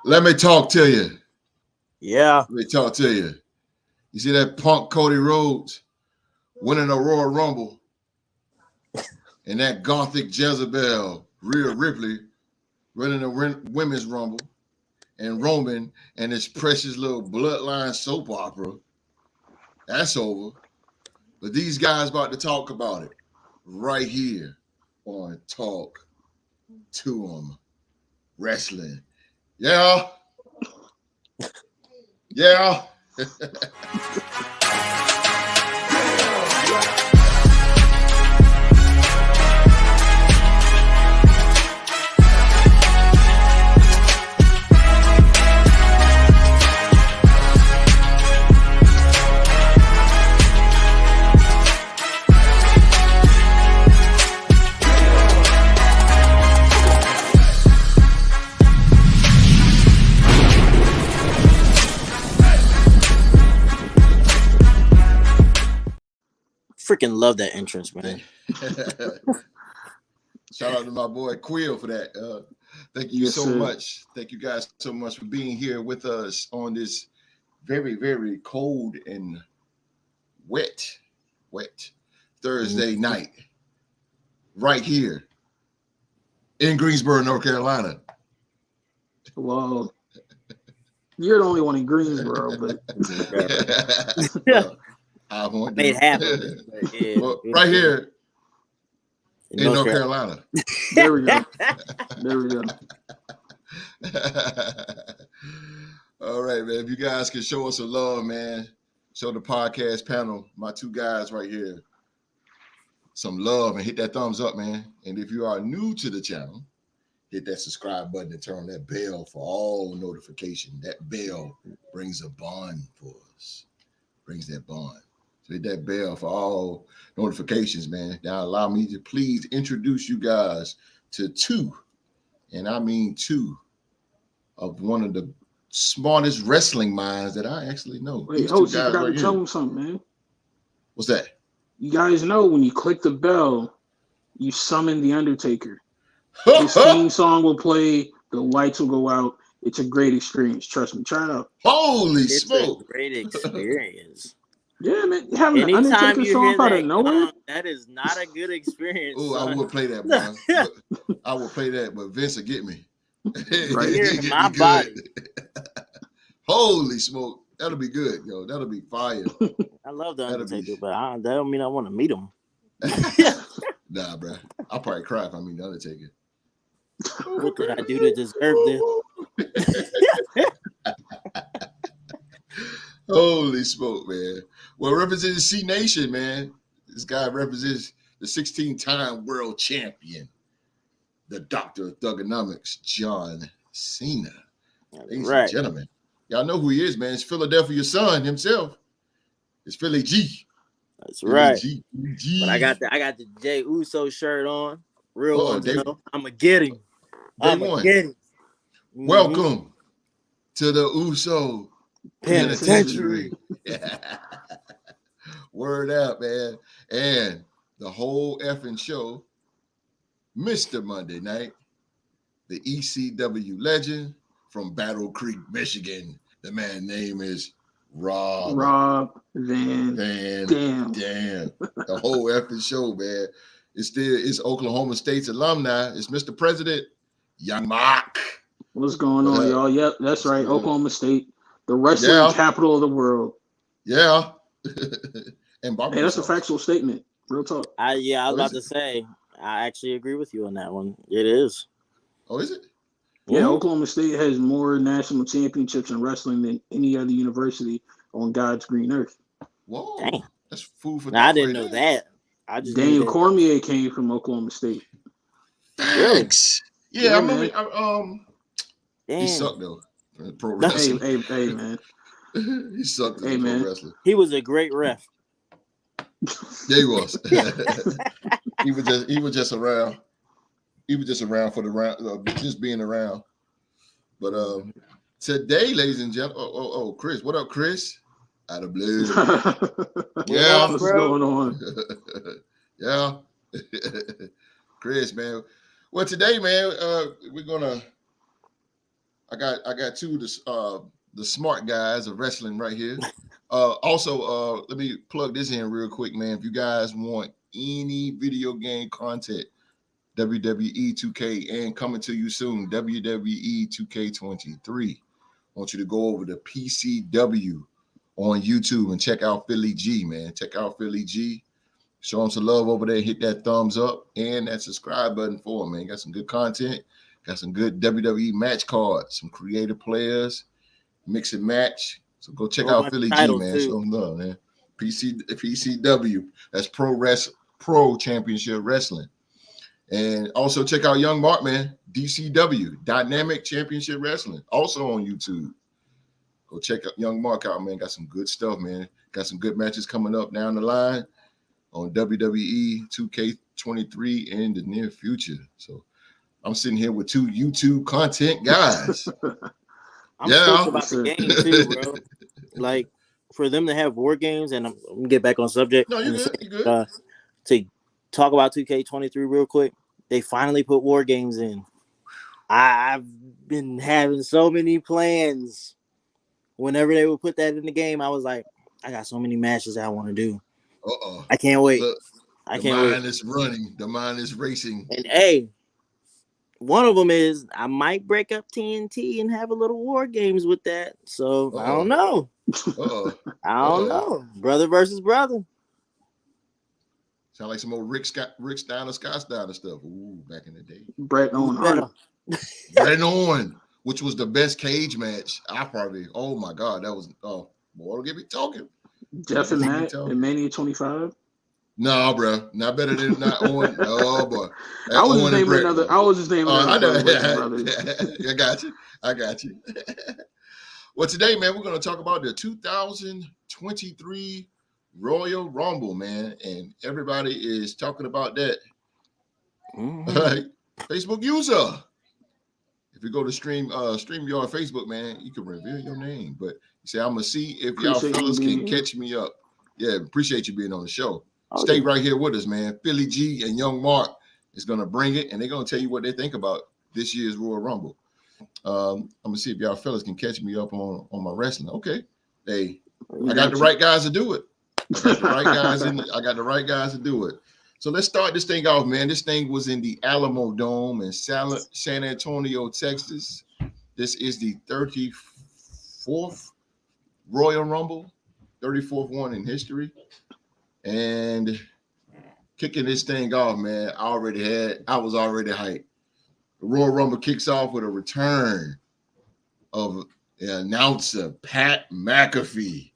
Let me talk to you. Yeah. Let me talk to you. You see that punk Cody Rhodes winning a Royal Rumble, and that gothic Jezebel Rhea Ripley winning a women's Rumble, and Roman and his precious little bloodline soap opera. That's over. But these guys about to talk about it right here on Talk to 'em Wrestling. Yeah. Yeah. Freaking love that entrance, man. Shout out to my boy Quill for that. Thank you so much. Thank you guys so much for being here with us on this very, very cold and wet Thursday night right here in Greensboro, North Carolina. Well, you're the only one in Greensboro, but well, I made half of it. Yeah, well, right here in North Carolina. There we go. There we go. All right, man. If you guys can show us some love, man, show the podcast panel, my two guys right here, some love and hit that thumbs up, man. And if you are new to the channel, hit that subscribe button and turn on that bell for all notification. That bell brings a bond for us, brings that bond. So hit that bell for all notifications, man. Now allow me to please introduce you guys to two, and I mean two, of one of the smartest wrestling minds that I actually know. Wait, Host, you forgot to tell them something, man. What's that? You guys know when you click the bell, you summon the Undertaker. His theme song will play, the lights will go out. It's a great experience. Trust me. Try it out. Holy smoke. A great experience. Yeah, man. Having the Undertaker song out of nowhere. That is not a good experience. Oh, I would play that, man. I will play that, but Vince will get me. Right here in my body. Holy smoke. That'll be good, yo. That'll be fire. I love the Undertaker, but that don't mean I want to meet him. Nah, bro. I'll probably cry if I meet the Undertaker. What did I do to deserve this? Holy smoke, man. Well, representing C Nation, man. This guy represents the 16-time world champion, the Doctor of Thugonomics, John Cena. Ladies and gentlemen, y'all know who he is, man. It's Philadelphia son himself. It's Philly G. That's Philly right. G. But I got the Jey Uso shirt on. Real one, you know. I'ma get him. I'ma get him. Welcome to the Uso Penitentiary. Word out, man. And the whole effing show, Mr. Monday Night, the ECW legend from Battle Creek, Michigan. The man's name is Rob Van Dam. The whole effing show, man. It's Oklahoma State's alumni. It's Mr. President, Young Mark. What's going on, y'all? Yep, that's right. Oklahoma State, the wrestling capital of the world. Yeah. And hey, that's a factual statement. Real talk. I was about to say, I actually agree with you on that one. It is. Oh, is it? Yeah, Oklahoma State has more national championships in wrestling than any other university on God's green earth. Whoa. Dang. That's food for thought. I didn't know that. Daniel Cormier came from Oklahoma State. Thanks. Yeah, he sucked though. Pro wrestling. Hey, man. He sucked as a pro wrestler. He was a great ref. Yeah, he was. He was just around. He was just around for the round, just being around. But today, ladies and gentlemen, Chris, what up, Chris? Out of blue. Yeah, what's going on? Yeah, Chris, man. Well, today, man, we're gonna. I got two of the smart guys of wrestling right here. Also, let me plug this in real quick, man. If you guys want any video game content, WWE 2K and coming to you soon, WWE 2K23. I want you to go over to PCW on YouTube and check out Philly G, man. Check out Philly G. Show them some love over there. Hit that thumbs up and that subscribe button for them, man. Got some good content. Got some good WWE match cards, some creative players, mix and match. So go check out Philly G, man. Show them love, man. PCW. That's Pro Championship Wrestling. And also check out Young Mark, man. DCW, Dynamic Championship Wrestling. Also on YouTube. Go check out Young Mark out, man. Got some good stuff, man. Got some good matches coming up down the line on WWE 2K23 in the near future. So I'm sitting here with two YouTube content guys. I'm stoked about the game too, bro. Like for them to have war games, and I'm gonna get back on subject. No, you good. You good. To talk about 2K23 real quick, they finally put war games in. I've been having so many plans. Whenever they would put that in the game, I was like, I got so many matches I want to do. I can't wait. Look, I can't wait. The mind is running. The mind is racing. And hey, one of them is I might break up TNT and have a little war games with that. So I don't know. I don't know. Brother versus brother. Sound like some old Rick Steiner, Scott Steiner stuff. Ooh, back in the day. Bret Owen. Bret Owen, which was the best cage match. Oh my God, that was boy, don't get me talking. Jeff and Matt in Mania 25. No, bro, not better than not Owen. No, boy. I was just naming another. I was just naming another. I got you. Well, today, man, we're going to talk about the 2023 Royal Rumble, man, and everybody is talking about that. Mm-hmm. Facebook user. If you go to StreamYard Facebook, man, you can reveal your name. But you say, I'm gonna see if y'all fellas can catch me up. Yeah, appreciate you being on the show. Stay right here with us, man. Philly G and Young Mark is gonna bring it, and they're gonna tell you what they think about this year's Royal Rumble. I'm gonna see if y'all fellas can catch me up on my wrestling. Okay, hey, I got the right guys to do it. I got the right guys to do it. So let's start this thing off, man. This thing was in the Alamo Dome in San Antonio, Texas. This is the 34th Royal Rumble, 34th one in history. And kicking this thing off, man, I was already hyped. The Royal Rumble kicks off with a return of the announcer, Pat McAfee.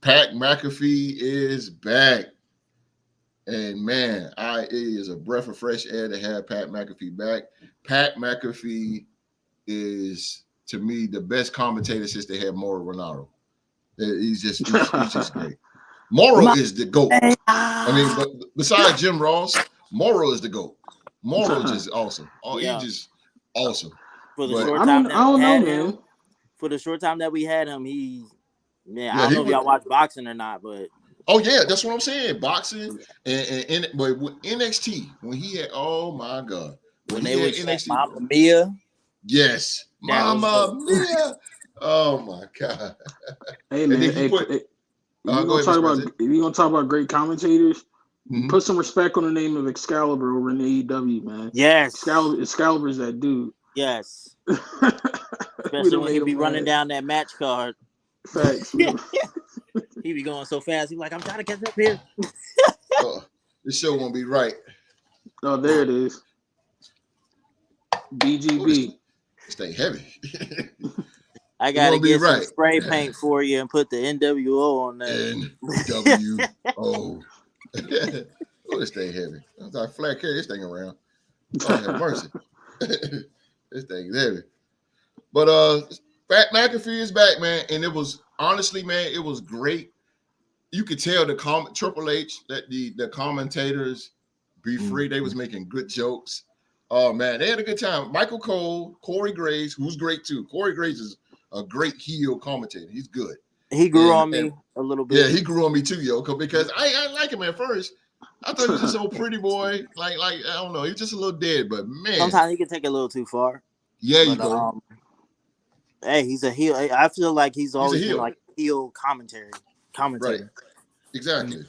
Pat McAfee is back. And man, it is a breath of fresh air to have Pat McAfee back. Pat McAfee is, to me, the best commentator since they had Mauro Ranallo. He's just great. Mauro is the GOAT. I mean, but besides Jim Ross, Mauro is the GOAT. Mauro is just awesome. He's just awesome. For the short time for the short time that we had him, I don't know if y'all watch boxing or not, but that's what I'm saying. Boxing but with NXT when he had, oh my God, when they were NXT, Mama Mia, yes, Mama Mia, oh my God. Hey man, if you're gonna talk about great commentators, put some respect on the name of Excalibur over in AEW, man. Yes, Excalibur's that dude. Yes, especially when he be running down that match card. Facts. He be going so fast. He's like, I'm trying to catch up here. This show won't be right. Oh, there it is. BGB. Stay heavy. I gotta get some spray paint for you and put the NWO on there. NWO. This stay heavy. I was like, flat carry this thing around. Oh, have mercy. This thing is heavy. But Pat McAfee is back, man, and it was honestly, man, it was great. You could tell Triple H let the commentators be free. They was making good jokes. Oh man, they had a good time. Michael Cole, Corey Graves, who's great too. Corey Graves is a great heel commentator. He's good. He grew on me a little bit. Yeah, he grew on me too, because I like him at first. I thought he was just a pretty boy. Like I don't know, he's just a little dead, but man, sometimes he can take it a little too far. Yeah, you go. Hey, he's a heel. I feel like he's He's a always been heel. like a heel commentator. Right. Exactly.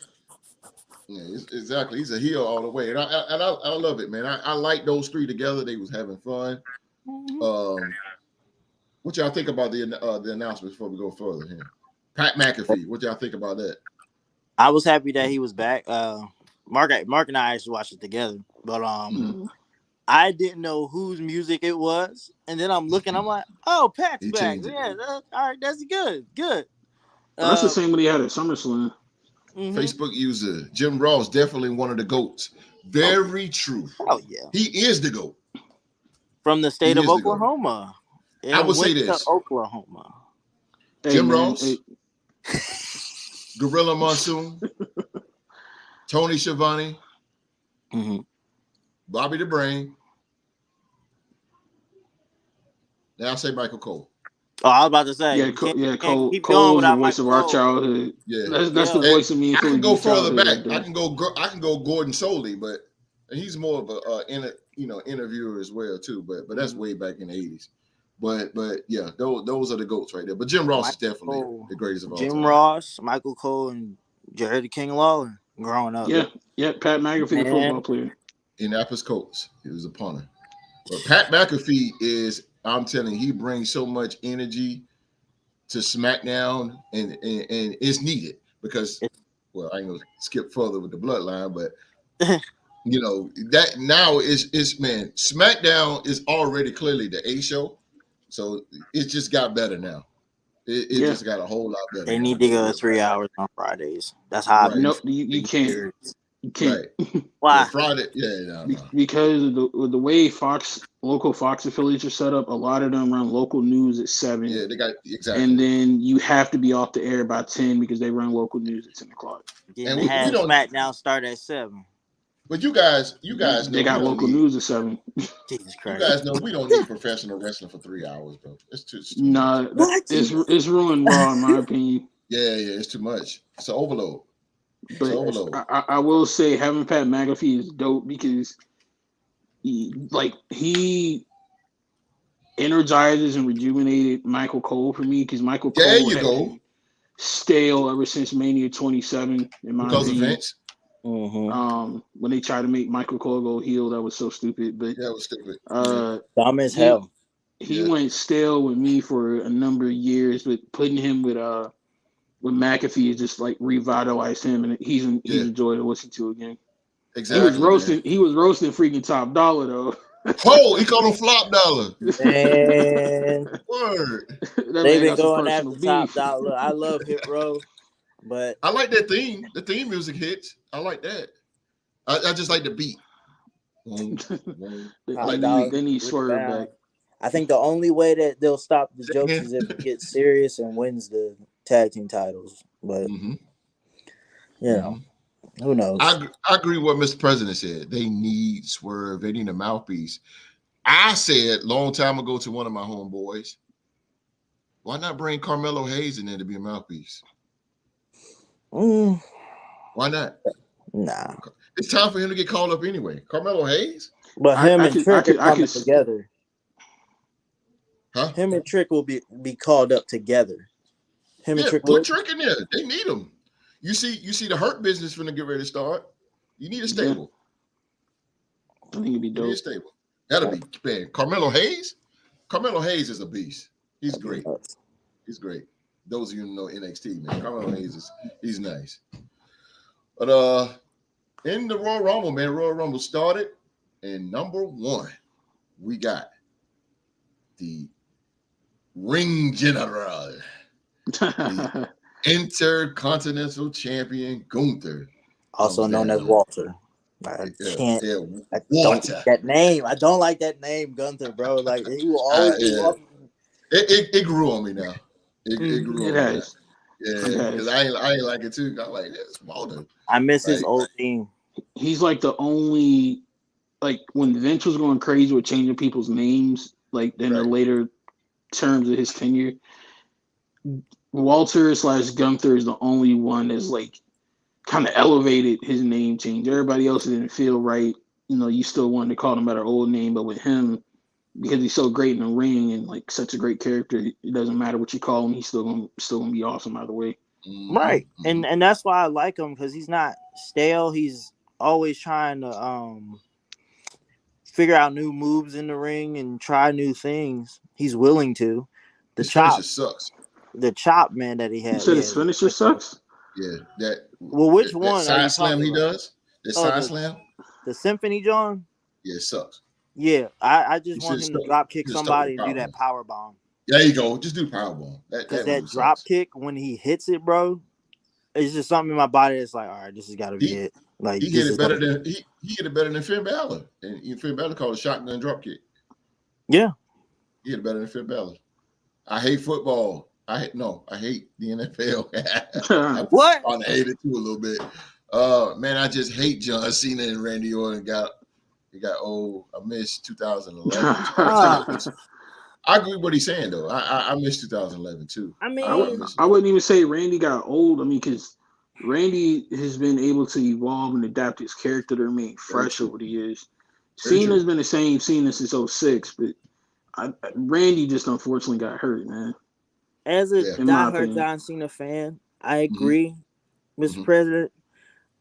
Yeah, exactly. He's a heel all the way, and I love it, man. I like those three together. They was having fun. Mhm. What y'all think about the announcements before we go further here? Pat McAfee. What y'all think about that? I was happy that he was back. Mark and I actually watched it together, but Mhm. I didn't know whose music it was, and then I'm looking. I'm like, oh, Pat's He back. changed it. Yeah, all right, that's good. Well, that's the same one he had at SummerSlam. Facebook user Jim Ross, definitely one of the GOATs. Very true. Oh yeah, He is the GOAT. from the state He of is the GOAT. Oklahoma. I And would say went to this. Oklahoma. Hey, Jim man, Ross, Gorilla Monsoon, Tony Schiavone, Bobby the Brain. Now I'll say Michael Cole. Oh, I was about to say, yeah, can't keep going Cole's the without voice Michael of our Cole. childhood. Yeah, That's the voice of me and I Philly can go D's further childhood back. right there. I can go Gordon Soley, but he's more of a interviewer as well too. But that's way back in the 80s. But yeah, those are the GOATs right there. But Jim Ross is definitely the greatest of all Jim time. Ross, Michael Cole, and Jerry the King Lawler growing up. Yeah, Pat McAfee, the football player. Indianapolis Colts. He was a punter. But Pat McAfee is, I'm telling you, he brings so much energy to SmackDown, and it's needed because, well, I ain't gonna skip further with the bloodline, but that now is man, SmackDown is already clearly the A show, so it just got better now. It just got a whole lot better. They need to go 3 hours on Fridays. That's how I've been. No, you can't. You can't. Right. Why? Yeah, Friday. Yeah, no. Because of the way local Fox affiliates are set up, a lot of them run local news at 7. Yeah, they got exactly. And then you have to be off the air by 10 because they run local news at 10 o'clock. And we have SmackDown start at 7. But you guys know they got local news at 7. Jesus Christ! You guys know we don't need professional wrestling for 3 hours, bro. It's too nah, it's ruined Raw in my opinion. Yeah, it's too much. It's an overload. But I will say having Pat McAfee is dope because he energizes and rejuvenated Michael Cole for me because Michael Cole had been stale ever since Mania 27 in my opinion. Because of Vince. When they tried to make Michael Cole go heel, that was so stupid. But that was stupid. Dumb as hell. He went stale with me for a number of years, but putting him with McAfee is just like revitalized him, and he's a joy to listen to again. Exactly. He was roasting freaking Top Dollar though. Oh, he called him Flop Dollar. And word. They've been going after Top Dollar. I love Hit Row, but I like that theme. The theme music hits. I like that. I just like the beat. They need Swerve back. I think the only way that they'll stop the jokes is if he gets serious and wins the tag team titles. But who knows? I agree with what Mr. President said. They need Swerve. They need a mouthpiece. I said long time ago to one of my homeboys, why not bring Carmelo Hayes in there to be a mouthpiece? Why not? Nah. It's time for him to get called up anyway. Carmelo Hayes? But him and Trick are coming together. Huh? Him and Trick will be called up together. And Trick put Trick in there. They need him. You see the Hurt business finna get ready to start. You need a stable. I think it'd be dope. You need a stable. That'll be man. Carmelo Hayes? Carmelo Hayes is a beast. He's great. He's great. Those of you who know NXT, man. Carmelo Hayes he's nice. But in the Royal Rumble, man, Royal Rumble started, and number 1, we got the Ring General, the Intercontinental Champion Gunther, also known as Walter. I don't like that name. I don't like that name, Gunther, bro. Like he will always. It grew on me now. It grew on me. Has. Yeah, because I ain't like it too. I'm like, that's Walter. I miss his old team. He's like the only, like when Vince was going crazy with changing people's names, like in the later terms of his tenure, Walter / Gunther is the only one that's like kind of elevated his name change. Everybody else didn't feel right. You still wanted to call him by their old name, but with him, because he's so great in the ring and like such a great character. It doesn't matter what you call him; he's still gonna be awesome either way. Right, and that's why I like him because he's not stale. He's always trying to figure out new moves in the ring and try new things. He's willing to. His finisher sucks. The chop, man, that he You had. said his finisher sucks. Yeah, Well, which that one are you side slam talking he about? does. That side slam. The Symphony John. Yeah, it sucks. Yeah, I just You want should him to drop kick have stuck with somebody and do that power bomb. There you go. Just do power bomb. Because that drop kick when he hits it, bro, it's just something in my body that's like, all right, this has got to be it. Like he hit it better than he hit it better than Finn Balor, and Finn Balor called a shotgun drop kick. Yeah, he hit it better than Finn Balor. I hate football. I hate the NFL. What? I hate it too a little bit. Man, I just hate John Cena and Randy Orton. He got old. I missed 2011. I agree with what he's saying though. I missed 2011 too. I mean, I wouldn't even say Randy got old. I mean, because Randy has been able to evolve and adapt his character to remain fresh over the years. Cena's been the same Cena since 06, but Randy just unfortunately got hurt, man. As a diehard John Cena fan, I agree, Mr. President.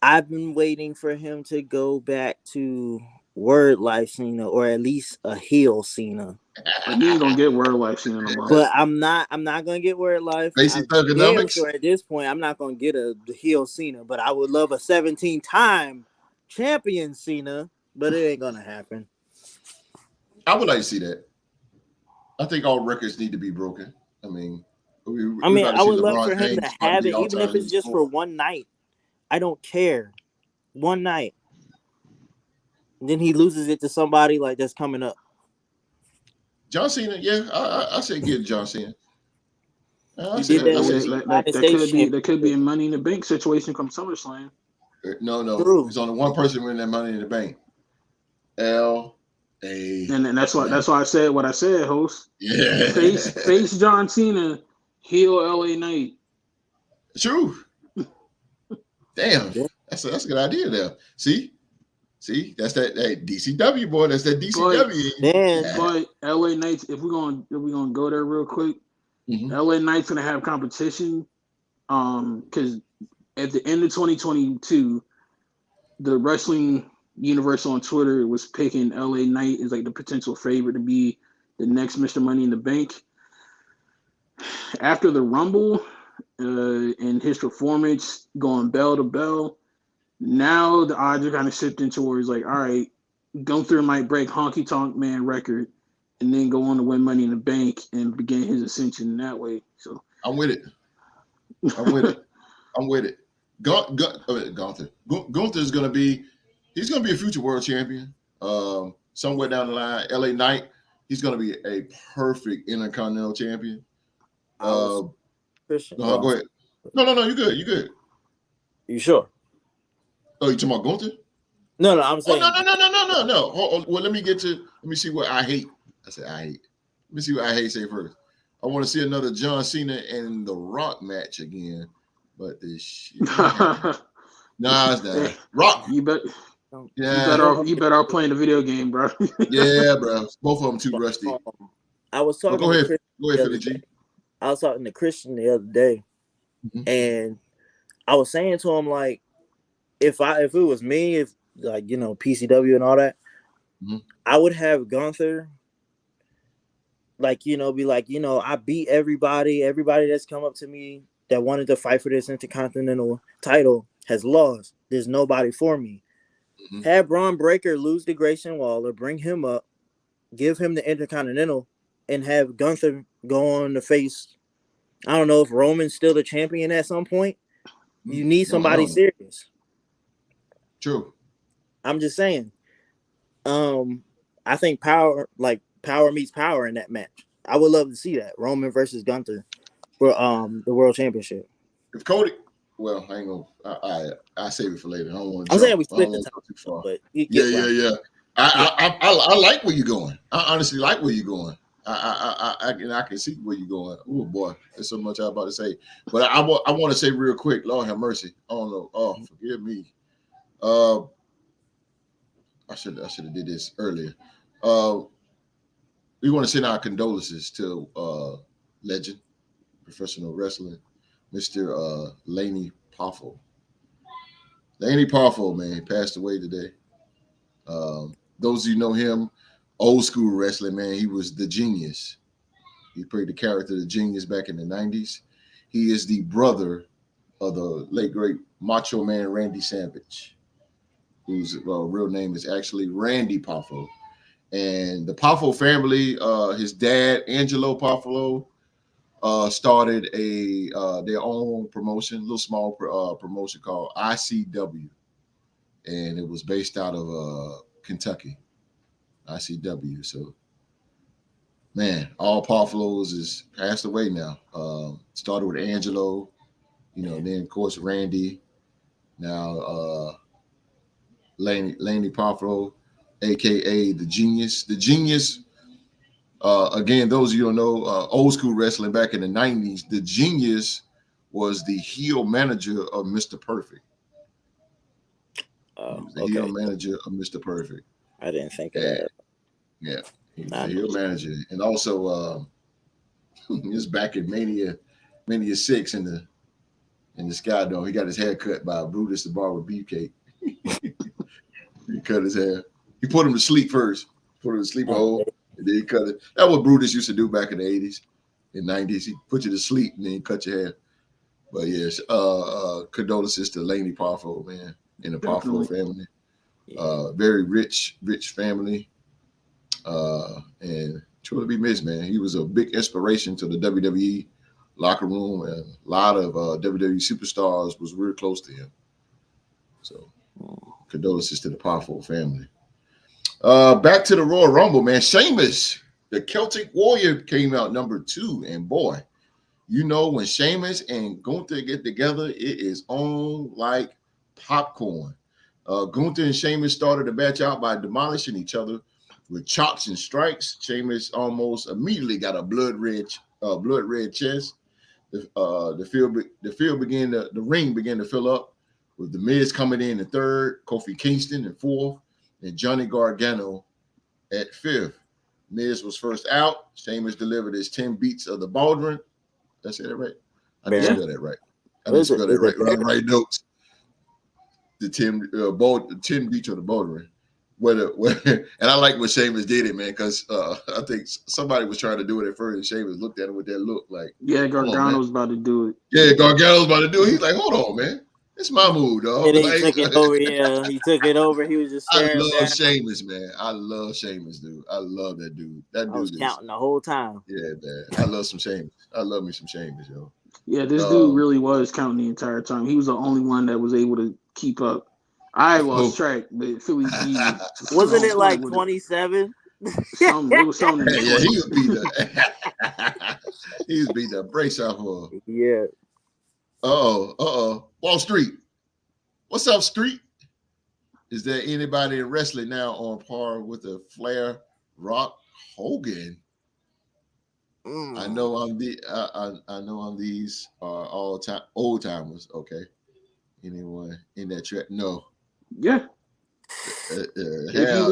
I've been waiting for him to go back to Word Life Cena, or at least a heel Cena. You ain't gonna get Word Life Cena no more. But I'm not gonna get Word Life. Basic thugonomics. Sure at this point, I'm not gonna get a heel Cena, but I would love a 17-time champion Cena, but it ain't gonna happen. I would like to see that. I think all records need to be broken. I mean, I would love for him to have it, even if it's just for one night. I don't care. One night. And then he loses it to somebody like that's coming up. John Cena, yeah, I say give John Cena. That could be a Money in the Bank situation come SummerSlam. No, there's only one person winning that Money in the Bank. L.A. And that's why I said what I said, host. Yeah. Face John Cena, heel L.A. Knight. True. Damn, that's a good idea there. See, that's that DCW boy. That's that DCW. But LA Knights, if we're gonna go there real quick, LA Knights gonna have competition. Because at the end of 2022, the Wrestling Universe on Twitter was picking LA Knight as like the potential favorite to be the next Mr. Money in the Bank. After the Rumble, and his performance going bell to bell, now the odds are kind of shifting towards like, all right, Gunther might break Honky Tonk Man record and then go on to win Money in the Bank and begin his ascension that way. So I'm with it. Gunther. Gunther's gonna be a future world champion. Somewhere down the line, LA Knight, he's gonna be a perfect Intercontinental champion. Christian. Go ahead. No, you good. You sure? Oh, you talking about Gunther? No, I'm saying. No. Well, let me see what I hate. I said I hate. Let me see what I hate say first. I want to see another John Cena and The Rock match again, but this shit. Nah, it's not. Rock. You better off playing the video game, bro. Yeah, bro. Both of them too rusty. I was talking. Go ahead, Philly G. I was talking to Christian the other day, and I was saying to him like, if it was me, if like PCW and all that, I would have Gunther. Like be like I beat everybody that's come up to me that wanted to fight for this Intercontinental title has lost. There's nobody for me. Have Braun Breaker lose to Grayson Waller, bring him up, give him the Intercontinental, and have Gunther go on to face. I don't know if Roman's still the champion at some point. You need somebody serious. True. I'm just saying. I think power meets power in that match. I would love to see that Roman versus Gunther for the World Championship. If Cody, well, I ain't gonna. I save it for later. I don't want to. I'm saying we split the time too far, but yeah. I like where you're going. I honestly like where you're going. I can see where you're going. Oh boy, there's so much I'm about to say, but I want to say real quick. Lord have mercy. I don't know. Oh, forgive me. I should have did this earlier. we want to send our condolences to legend, professional wrestling, Mr. Laney Poffo. Laney Poffo, man, passed away today. Those of you know him, old school wrestling, man, he was the Genius. He played the character the Genius back in the 90s. He is the brother of the late great Macho Man Randy Savage, whose real name is actually Randy Poffo. And the Poffo family, his dad, Angelo Poffo, started their own promotion, a little small promotion called ICW. And it was based out of Kentucky, ICW. So, man, all Poffolos is passed away now. Started with Angelo, then, of course, Randy. Now, Laney Poffo, a.k.a. The Genius. The Genius, again, those of you who know, old school wrestling back in the 90s, The Genius was the heel manager of Mr. Perfect. The heel manager of Mr. Perfect. I didn't think of that. Yeah, he was the heel manager. And also, this back in Mania 6 in the Sky Dome, he got his hair cut by Brutus the Barber Beefcake. He cut his hair. He put him to sleep first. Put him to sleep hole, and then he cut it. That's what Brutus used to do back in the 80s and 90s. He put you to sleep and then he cut your hair. But yes, condolences to Laney Poffo, man, and the Poffo family. Very rich family. And truly be missed, man. He was a big inspiration to the WWE locker room, and a lot of WWE superstars was real close to him. So condolences to the Poffo family. Back to the Royal Rumble, man. Sheamus, the Celtic Warrior, came out number 2, and boy, when Sheamus and Gunther get together, it is on like popcorn. Gunther and Sheamus started the match out by demolishing each other with chops and strikes. Sheamus almost immediately got a blood red chest. The ring began to fill up, with The Miz coming in 3rd, Kofi Kingston in 4th, and Johnny Gargano at 5th. Miz was first out. Sheamus delivered his 10 beats of the Baldwin. Did I say that right? I didn't spell that right. I didn't spell that right. We didn't write notes. The 10 beats of the Baldwin. And I like when Sheamus did it, man, because I think somebody was trying to do it at first, and Sheamus looked at him with that look like, yeah, Gargano was about to do it. Yeah, Gargano was about to do it. He's like, hold on, man. It's my move, dog. And he took it over. Yeah, he took it over. He was just staring. I love Sheamus, man. I love Sheamus, dude. I love that dude. That dude was counting the whole time. Yeah, man. I love some Sheamus. I love me some Sheamus, yo. Yeah, this dude really was counting the entire time. He was the only one that was able to keep up. I lost track, but Philly G wasn't it like 27? It was something. Yeah, he was beating the brace off of him. Yeah. Wall Street. What's up, Street? Is there anybody in wrestling now on par with the Flair, Rock, Hogan? I know I'm these are all time old timers. Okay. Anyone in that track? No. Yeah. If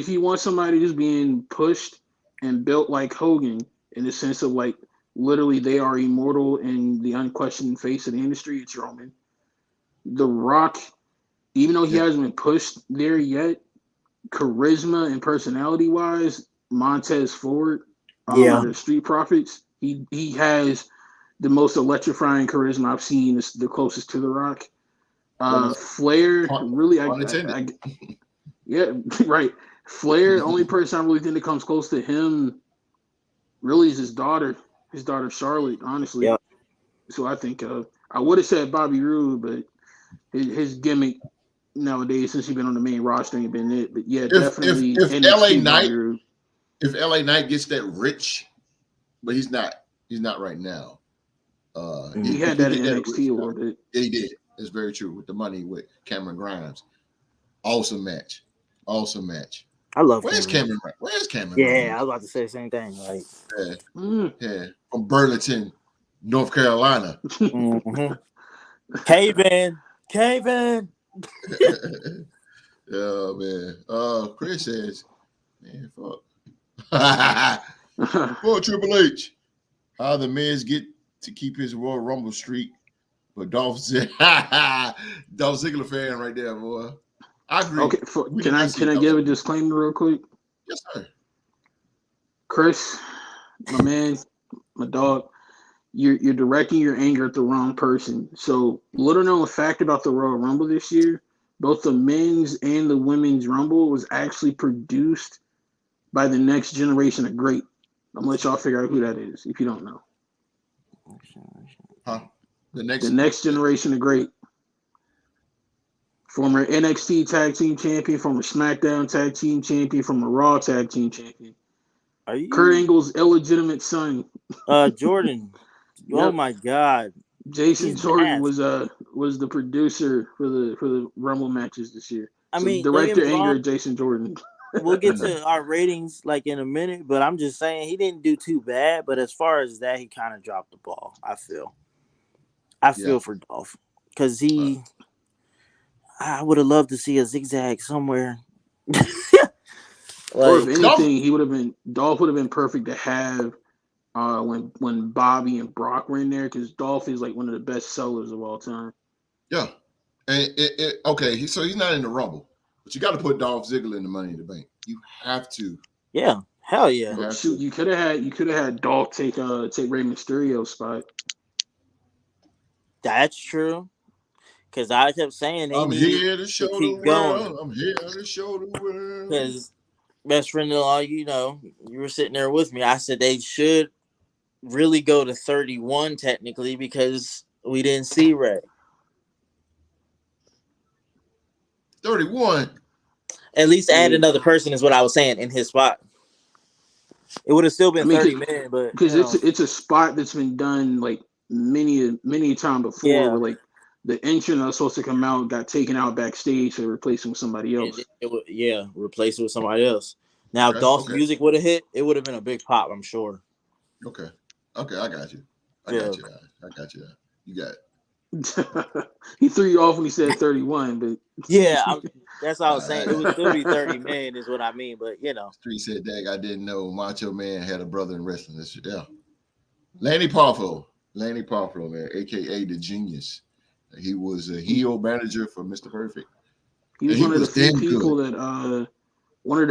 you want somebody just being pushed and built like Hogan, in the sense of like literally they are immortal and the unquestioned face of the industry, it's Roman. The Rock, even though he hasn't been pushed there yet, charisma and personality wise, Montez Ford, the Street Profits, he has the most electrifying charisma I've seen. Is the closest to The Rock. Flair, really, yeah, right. Flair, the only person I really think that comes close to him, really, is his daughter Charlotte. Honestly, yeah. So I think I would have said Bobby Roode, but his gimmick nowadays, since he's been on the main roster, ain't been it. But yeah, definitely. If LA Knight gets that rich, but he's not right now. He had that in NXT a little bit. Yeah, he did. It's very true with the money with Cameron Grimes. Awesome match. I love. Where's Cameron? Where's Cameron? Yeah, I was about to say the same thing. Like, yeah, from Burlington, North Carolina. Caveman. Oh man. Chris says, man, fuck. For Triple H, how the Miz get to keep his Royal Rumble streak, but Dolph Ziggler fan right there, boy. I agree. Okay, can I give a disclaimer real quick? Yes, sir. Chris, my man, my dog, you're directing your anger at the wrong person. So, little known fact about the Royal Rumble this year, both the men's and the women's Rumble was actually produced by the next generation of great. I'm gonna let y'all figure out who that is if you don't know. Huh? The next generation of great. Former NXT Tag Team Champion, former SmackDown Tag Team Champion, former Raw Tag Team Champion. Are you Kurt Angle's illegitimate son? Jordan. Yep. Oh my God. Jason Jordan was the producer for the Rumble matches this year. I mean, direct your anger at Jason Jordan. We'll get to our ratings like in a minute, but I'm just saying he didn't do too bad. But as far as that, he kind of dropped the ball. I feel for Dolph because I would have loved to see a zigzag somewhere. Or if anything, Dolph would have been perfect to have when Bobby and Brock were in there because Dolph is like one of the best sellers of all time. Yeah, and okay, so he's not in the Rumble, but you got to put Dolph Ziggler in the Money in the Bank. You have to. Yeah, hell yeah. Shoot, you could have had Dolph take Rey Mysterio's spot. That's true. Because I kept saying I'm here to show the world. I'm here to show the world. Because best friend in law, you were sitting there with me. I said they should really go to 31 technically because we didn't see Rey. 31. At least add another person is what I was saying in his spot. It would have still been 30 men, but because it's a spot that's been done like many a time before. Yeah. Where like the entrant that was supposed to come out got taken out backstage to replace him with somebody else. Replace it with somebody else. Now, if Dolph's music would have hit, it would have been a big pop, I'm sure. Okay, I got you. I got you. You got it. He threw you off when he said 31, but that's what I was saying. It would still be 30 men, is what I mean. But Street said, "Dag, I didn't know Macho Man had a brother in wrestling." Lanny Poffo, man, aka the Genius. He was a heel manager for Mr. Perfect. He was one of the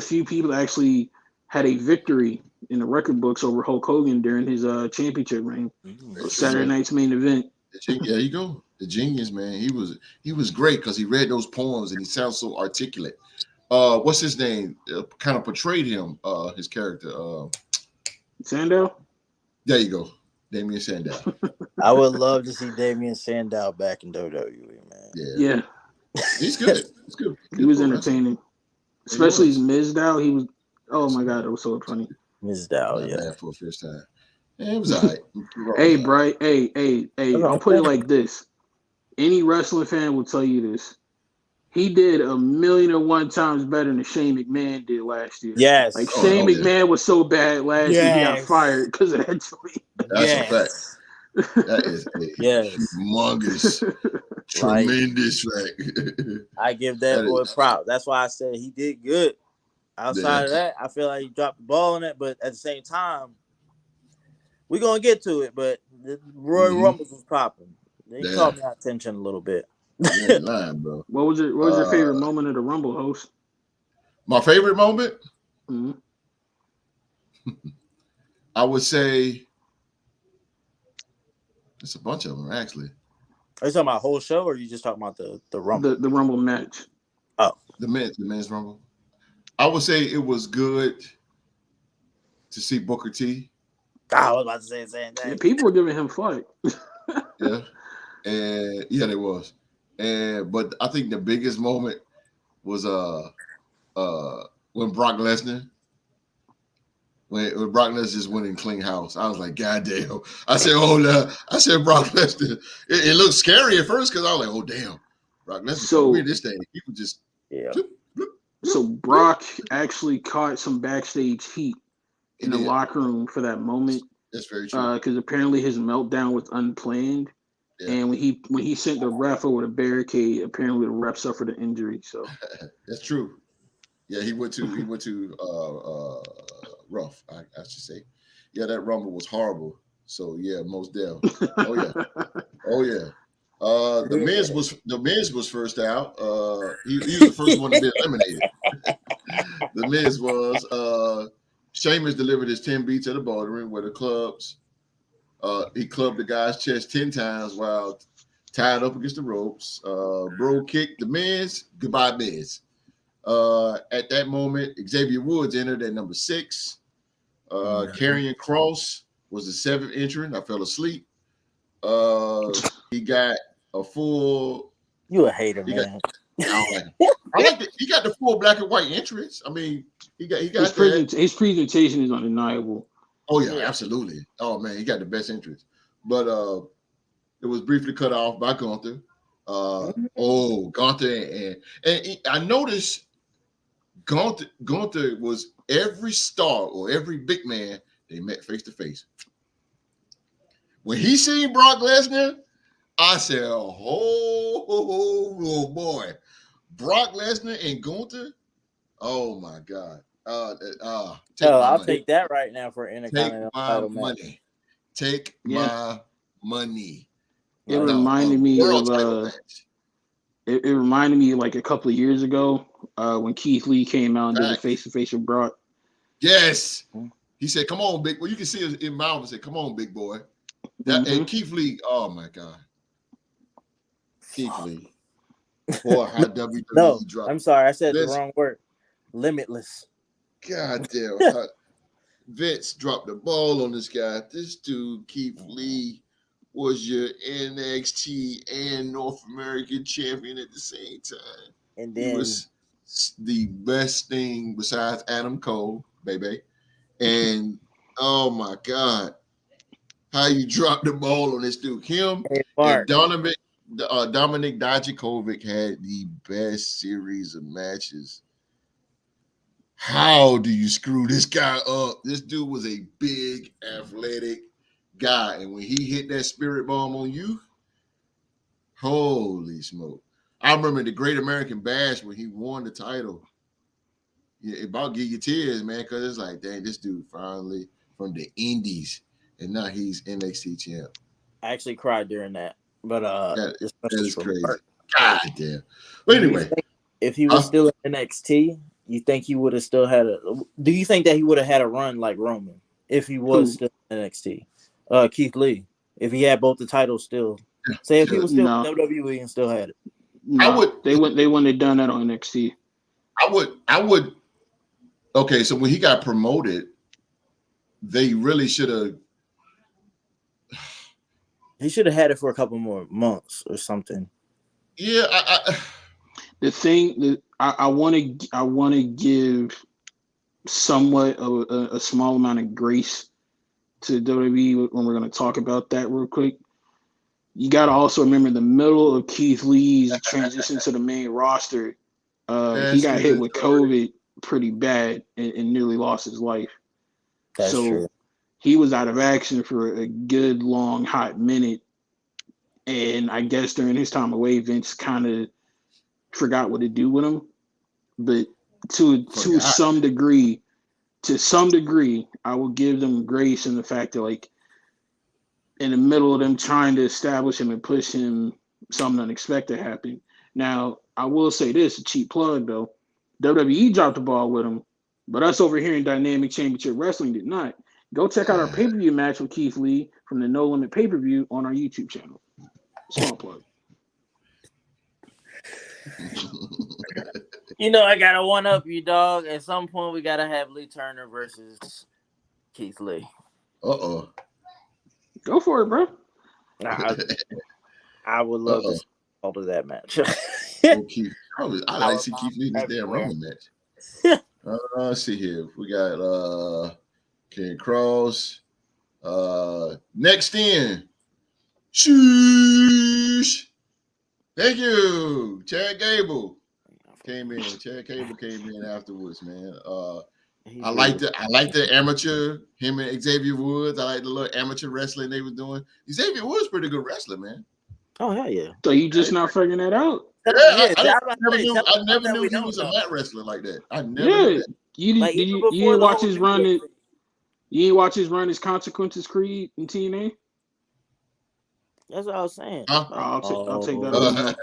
few people that actually had a victory in the record books over Hulk Hogan during his championship reign. Saturday night's main event. There you go. The Genius, man. He was great because he read those poems and he sounds so articulate. What's his name? Kind of portrayed him, his character. Sandow? There you go. Damien Sandow. I would love to see Damien Sandow back in WWE, man. Yeah. He's good. He's good. He was entertaining. Especially his Mizdow. He was, oh my God, it was so funny. Mizdow, yeah. For the first time. Yeah, it was all right. Hey, Bright. Hey. I'll put it like this. Any wrestling fan will tell you this. He did 1,000,001 times better than Shane McMahon did last year. Yes. Like Shane McMahon was so bad last year, he got fired because of that tweet. That's a fact. That is a humongous, tremendous fact. I give that boy props. That's why I said he did good. Outside of that, I feel like he dropped the ball on it, but at the same time, we're gonna get to it. But the Royal Rumble was popping. They caught my attention a little bit. You ain't lying, bro. What was your favorite moment of the Rumble, host? My favorite moment? Mm-hmm. I would say it's a bunch of them, actually. Are you talking about whole show, or are you just talking about the Rumble? The Rumble match. Oh, the men's Rumble. I would say it was good to see Booker T. I was about to say the same thing. Yeah, people were giving him flack. Yeah, and there was. But I think the biggest moment was when Brock Lesnar. When Brock Lesnar just went in clean house, I was like, God damn. I said, I said Brock Lesnar. It looked scary at first because I was like, oh damn, Brock Lesnar win this thing. People just So Brock actually caught some backstage heat in the locker room for that moment. That's very true. Because apparently his meltdown was unplanned. Yeah. And when he sent the ref over the barricade, apparently the ref suffered an injury. So that's true. Yeah, he went to rough, I should say. Yeah, that Rumble was horrible. So yeah, most definitely. Oh yeah, oh yeah. The Miz was first out. He was the first one to be eliminated. The Miz was. Sheamus delivered his 10 beats at the bordering where the clubs. He clubbed the guy's chest 10 times while tied up against the ropes. Bro kicked the Miz. Goodbye, Miz. At that moment, Xavier Woods entered at number 6. Karrion Kross was the 7th entrant. I fell asleep. He got a full. You a hater, man. I like it. He got the full black and white entrance. I mean, he got his presentation is undeniable. Oh yeah, absolutely. Oh man, he got the best entrance. But it was briefly cut off by Gunther. Gunther and I noticed Gunther was every star or every big man they met face to face. When he seen Brock Lesnar, I said, oh boy, Brock Lesnar and Gunther. Oh my God. I'll take that right now for Intercontinental title match. Take my money. It reminded me of it reminded me like a couple of years ago when Keith Lee came out and did the face-to-face with Brock. Yes. He said, come on, big boy. You can see his mouth and say, come on, big boy. And Keith Lee, oh my God. Keith Lee. Boy, how WWE dropped. I'm sorry, I said the wrong word. Limitless. God damn. Vince dropped the ball on this guy. This dude, Keith Lee, was your NXT and North American champion at the same time. And then he was the best thing besides Adam Cole, baby. And oh my God, how you dropped the ball on this dude. Him and Dominic Dijakovic had the best series of matches. How do you screw this guy up? This dude was a big, athletic guy. And when he hit that spirit bomb on you, holy smoke. I remember the Great American Bash when he won the title. Yeah, it about give you tears, man, because it's like, dang, this dude finally from the Indies, and now he's NXT champ. I actually cried during that. But that is crazy. God damn. But anyway. If he was still in NXT, you think he would have still had do you think that he would have had a run like Roman if he was still in NXT? Keith Lee, if he had both the titles still. Say if he was still in WWE and still had it. No, they wouldn't have done that on NXT. I would. Okay, so when he got promoted, they really should have. He should have had it for a couple more months or something. Yeah, the thing that I want to give somewhat of a small amount of grace to WWE when we're going to talk about that real quick. You got to also remember the middle of Keith Lee's transition to the main roster. He got hit with COVID pretty bad and nearly lost his life. That's true. He was out of action for a good long hot minute. And I guess during his time away, Vince kind of forgot what to do with him. But to some degree, I will give them grace in the fact that, like, in the middle of them trying to establish him and push him, something unexpected happened. Now, I will say this, a cheap plug though. WWE dropped the ball with him, but us over here in Dynamic Championship Wrestling did not. Go check out our pay-per-view match with Keith Lee from the No Limit pay-per-view on our YouTube channel. Small plug. You know, I gotta one up you, dog. At some point, we gotta have Lee Turner versus Keith Lee. Uh-oh. Go for it, bro. I would love to see all of that match. I like to see Keith Lee in this damn Roman match. Let's see here. We got Karrion Kross. Next in. Sheesh. Thank you. Chad Gable came in. Chad Gable came in afterwards, man. I like the amateur, him and Xavier Woods. I like the little amateur wrestling they was doing. Xavier Woods pretty good wrestler, man. Oh, hell yeah. So you just not figuring that out? Yeah, I never knew he was a mat wrestler like that. I never knew that. You didn't watch his run You ain't watch his run as Consequences Creed in TNA? That's what I was saying. Huh? I'll take that as a no.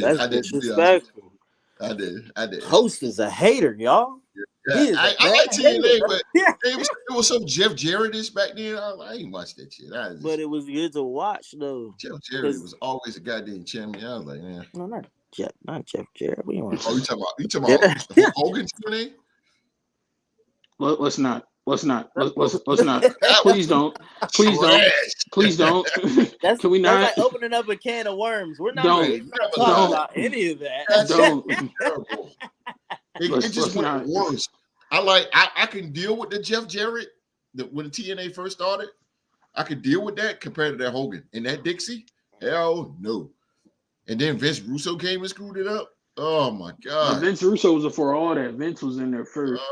That's I did. disrespectful. I did. Host is a hater, y'all. Yeah, He is I a like TNA, hater. but it was some Jeff Jarrett-ish back then. I ain't watched that shit. But it was good to watch though. Jeff Jarrett was always a goddamn champion. I was like, man. No, not Jeff Jarrett. Oh, you talking about Hulk Hogan TNA? Let's not. Let's not. Please don't. Can we not? That's like opening up a can of worms. We're not don't talking about any of that. Don't. Terrible. It just went worse. I can deal with the Jeff Jarrett when the TNA first started. I could deal with that compared to that Hogan and that Dixie. Hell no. And then Vince Russo came and screwed it up. Oh my God. Vince Russo was before all that. Vince was in there first.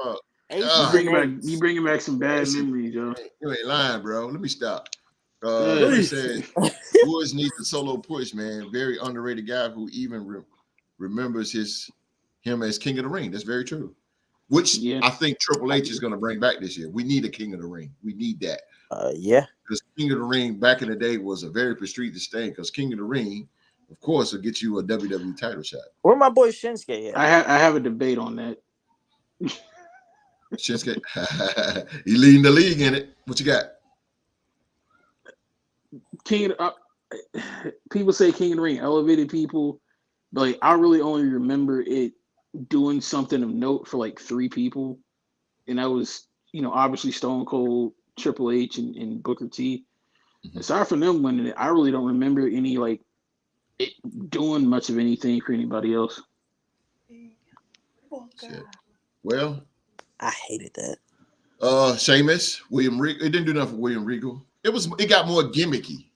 You bringing back some bad memories, yo. You ain't lying, bro. Let me stop. He said Woods needs a solo push, man. Very underrated guy who even remembers him as King of the Ring. That's very true. Which I think Triple H is going to bring back this year. We need a King of the Ring. We need that. Yeah. Because King of the Ring back in the day was a very prestigious thing. Because King of the Ring, of course, will get you a WWE title shot. Where my boy Shinsuke at? I have a debate on that. Shinsuke, he leading the league in it. What you got? People say King of the Ring elevated people, but like I really only remember it doing something of note for like 3 people, and that was obviously Stone Cold, Triple H, and Booker T. Mm-hmm. Aside from them winning it, I really don't remember any like it doing much of anything for anybody else. Shit. Well, I hated that. Sheamus, William Regal. It didn't do nothing for William Regal. It got more gimmicky.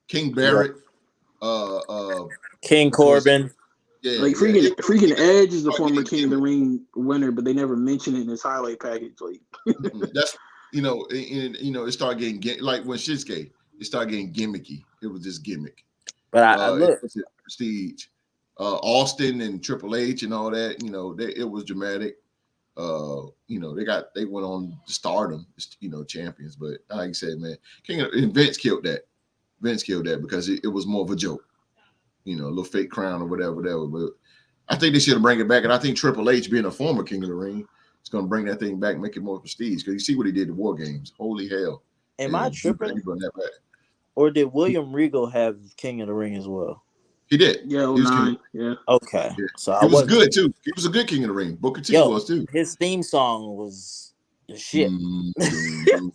King Barrett, King Corbin. Yeah, like freaking Edge is the former King of the Ring winner, but they never mention it in his highlight package. Like that's it started getting like when Shinsuke, it started getting gimmicky. It was just gimmick. But I look prestige. Austin and Triple H and all that, it was dramatic. They went on to stardom, champions. But like I said, man, Vince killed that. Because it was more of a joke, a little fake crown or whatever. But I think they should bring it back. And I think Triple H, being a former King of the Ring, is going to bring that thing back, make it more prestige. Because you see what he did to War Games. Holy hell! Am I tripping? Or did William Regal have King of the Ring as well? He did. Yeah, 09. Yeah. Okay. Yeah. So he was good too. He was a good King of the Ring. Booker T was too. His theme song was the shit. It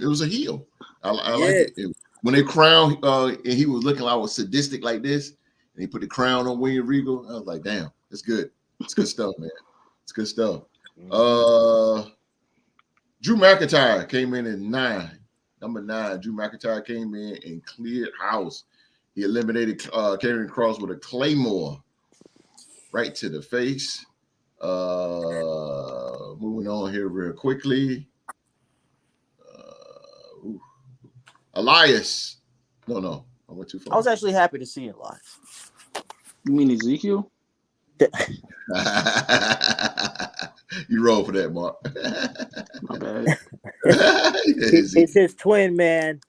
was a heel. I like it. When they crowned, and he was looking like sadistic like this, and he put the crown on William Regal. I was like, damn, it's good. It's good stuff, man. It's good stuff. Drew McIntyre came in at 9. Number 9. Drew McIntyre came in and cleared house. He eliminated Karrion Kross with a Claymore right to the face. Moving on here real quickly. Elias. No. I went too far. I was actually happy to see Elias. You mean Ezekiel? You roll for that, Mark. My bad. It's his twin, man.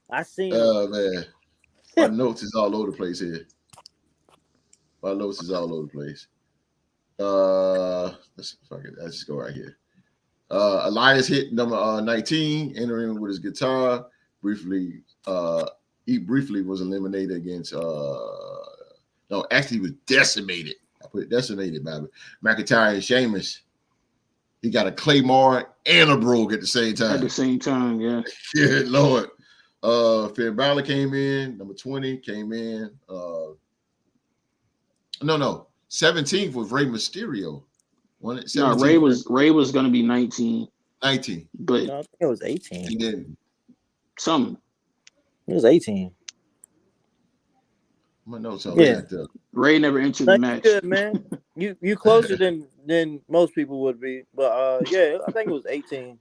I seen him. Oh, man. My notes is all over the place here. Let's just go right here. Elias hit number 19, entering with his guitar. Briefly was eliminated against he was decimated. I put decimated by McIntyre and Sheamus. He got a Claymore and a Brogue at the same time. At the same time, yeah. Good Lord. Finn Balor came in, number 20 came in. 17th was Rey Mysterio. No, Rey was gonna be 19. 19. But no, I think it was 18. And then something. It was 18. My notes are Rey never entered the match. Good, man. You closer than most people would be. But I think it was 18.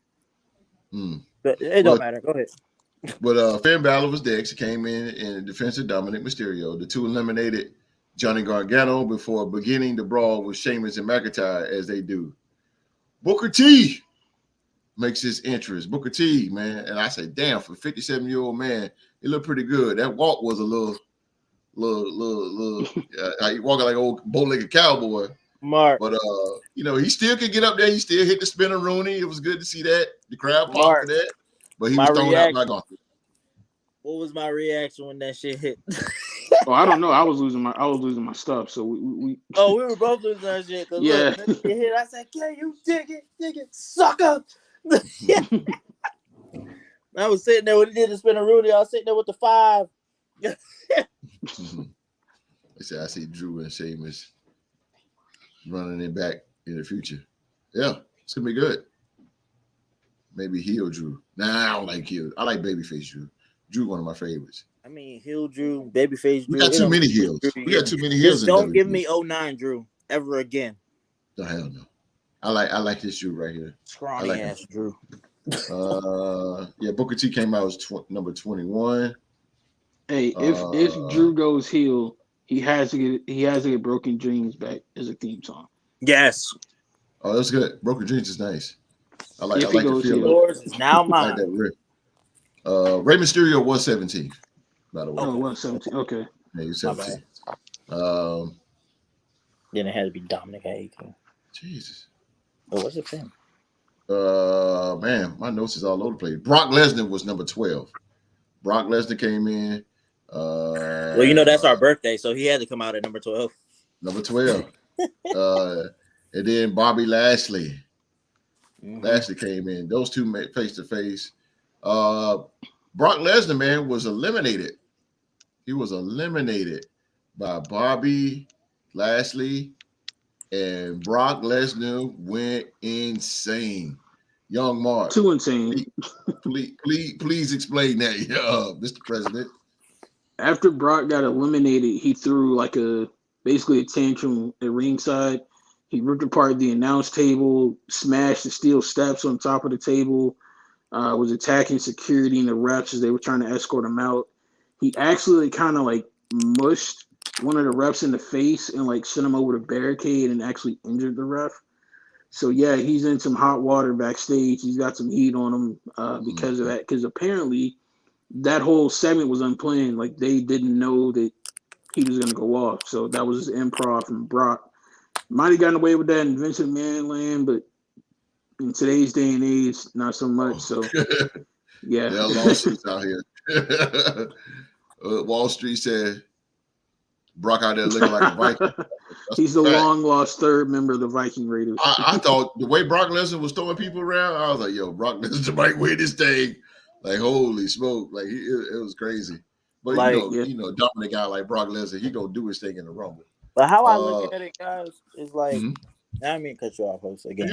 But it don't matter. Go ahead. But Finn Balor was next. He came in defense of Dominic Mysterio. The two eliminated Johnny Gargano before beginning the brawl with Sheamus and McIntyre as they do. Booker T makes his entrance. Booker T, man. And I said, damn, for a 57-year-old man, he looked pretty good. That walk was a little he walking like an old bow-legged cowboy. Mark. But he still could get up there. He still hit the spinner Rooney. It was good to see that. The crowd popped for that. But he was thrown out by Gunther. What was my reaction when that shit hit? Oh, I don't know. I was losing my stuff. So we we were both losing our shit. Yeah. Look, when it hit, I said, "Can you dig it, sucker?" I was sitting there when he did the spinner Rooney. I was sitting there with the 5. I see Drew and Sheamus running it back in the future. Yeah, it's gonna be good. Maybe heel Drew. Nah, I don't like heel. I like babyface Drew. Drew, one of my favorites. I mean, heel Drew, babyface Drew. We got too many heels. We got too many heels. Just don't give me 09 Drew ever again. The hell no. I like this Drew right here. Scrawny ass Drew. Booker T came out as number 21. Hey, if Drew goes heel, he has to get Broken Dreams back as a theme song. Yes. Oh, that's good. Broken Dreams is nice. I like the feel. Yours is now mine. I like that riff. Rey Mysterio was 17, by the way. Oh, 117. Okay. Yeah, he was 17. Then it had to be Dominic at 18. Jesus. Oh, what's it been? Man, my notes is all over the place. Brock Lesnar was number 12. Brock Lesnar came in. Well, that's our birthday, so he had to come out at number 12. Number 12. And then Bobby Lashley. Mm-hmm. Lashley came in. Those two met face to face. Brock Lesnar, man, was eliminated. He was eliminated by Bobby Lashley, and Brock Lesnar went insane. Young Mark. Too insane. Please explain that, Mr. President. After Brock got eliminated, he threw basically a tantrum at ringside. He ripped apart the announce table, smashed the steel steps on top of the table, was attacking security and the refs as they were trying to escort him out. He actually kind of mushed one of the refs in the face and sent him over the barricade and actually injured the ref. So yeah, he's in some hot water backstage. He's got some heat on him because of that. Because apparently that whole segment was unplanned. They didn't know that he was going to go off. So that was improv from Brock. Might have gotten away with that in Vince McMahon land, but in today's day and age, not so much. So yeah, there are lawsuits out here. Wall Street said Brock out there looking like a Viking. He's the long lost third member of the Viking Raiders. I thought the way Brock Lesnar was throwing people around, I was like, yo, Brock Lesnar might win this thing. Holy smoke. It was crazy. But dumping a guy like Brock Lesnar, he gonna do his thing in the Rumble. But how I look at it, guys, is I didn't mean to cut you off, host, again.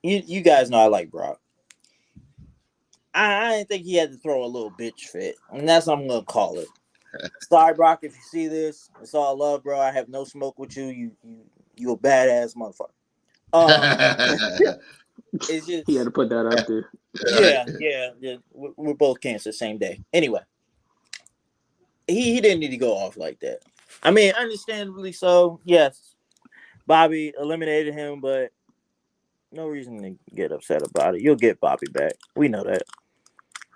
Yeah. You guys know I like Brock. I didn't think he had to throw a little bitch fit, and that's what I'm gonna call it. Sorry, Brock, if you see this, it's all love, bro. I have no smoke with you. You a badass motherfucker. It's just he had to put that out there. Yeah. We're both cancer, same day. Anyway, he didn't need to go off like that. I mean, understandably so. Yes, Bobby eliminated him, but no reason to get upset about it. You'll get Bobby back. We know that.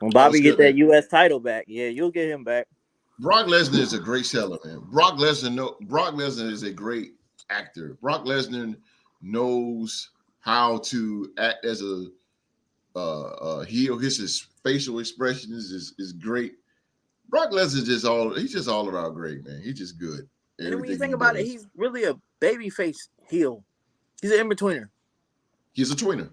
When Bobby get that U.S. title back, you'll get him back. Brock Lesnar is a great seller, man. Brock Lesnar is a great actor. Brock Lesnar knows how to act as a heel. His facial expressions is great. Brock Lesnar he's just all around great, man. He's just good. And when you think about it, he's really a babyface heel. He's an in-betweener. He's a tweener.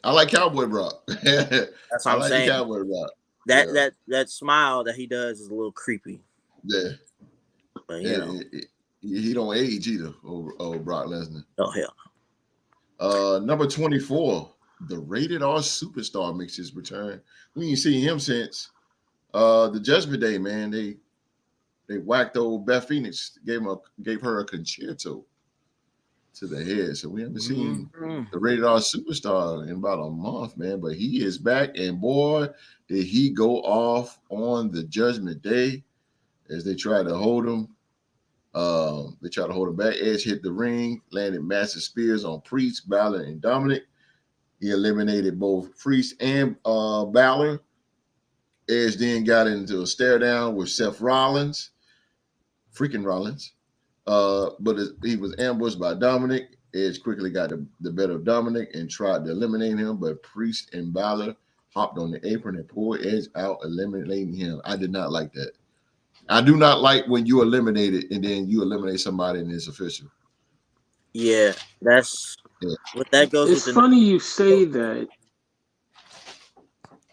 I like Cowboy Brock. That's what I'm saying. Cowboy Brock. That smile that he does is a little creepy. Yeah. But he don't age either, old Brock Lesnar. Oh hell. Number 24, the Rated R Superstar makes his return. We ain't seen him since the Judgment Day, man. They whacked old Beth Phoenix, gave her a concerto to the head. So we haven't seen the Rated R Superstar in about a month, man. But he is back, and boy, did he go off on the Judgment Day as they try to hold him. They try to hold him back. Edge hit the ring, landed massive spears on Priest, Balor, and Dominic. He eliminated both Priest and Balor. Edge then got into a stare down with Seth Rollins, freaking Rollins. But he was ambushed by Dominic. Edge quickly got the better of Dominic and tried to eliminate him, but Priest and Balor hopped on the apron and pulled Edge out, eliminating him. I did not like that. I do not like when you eliminate it and then you eliminate somebody and it's official. Yeah, that's what that goes. It's funny you say that.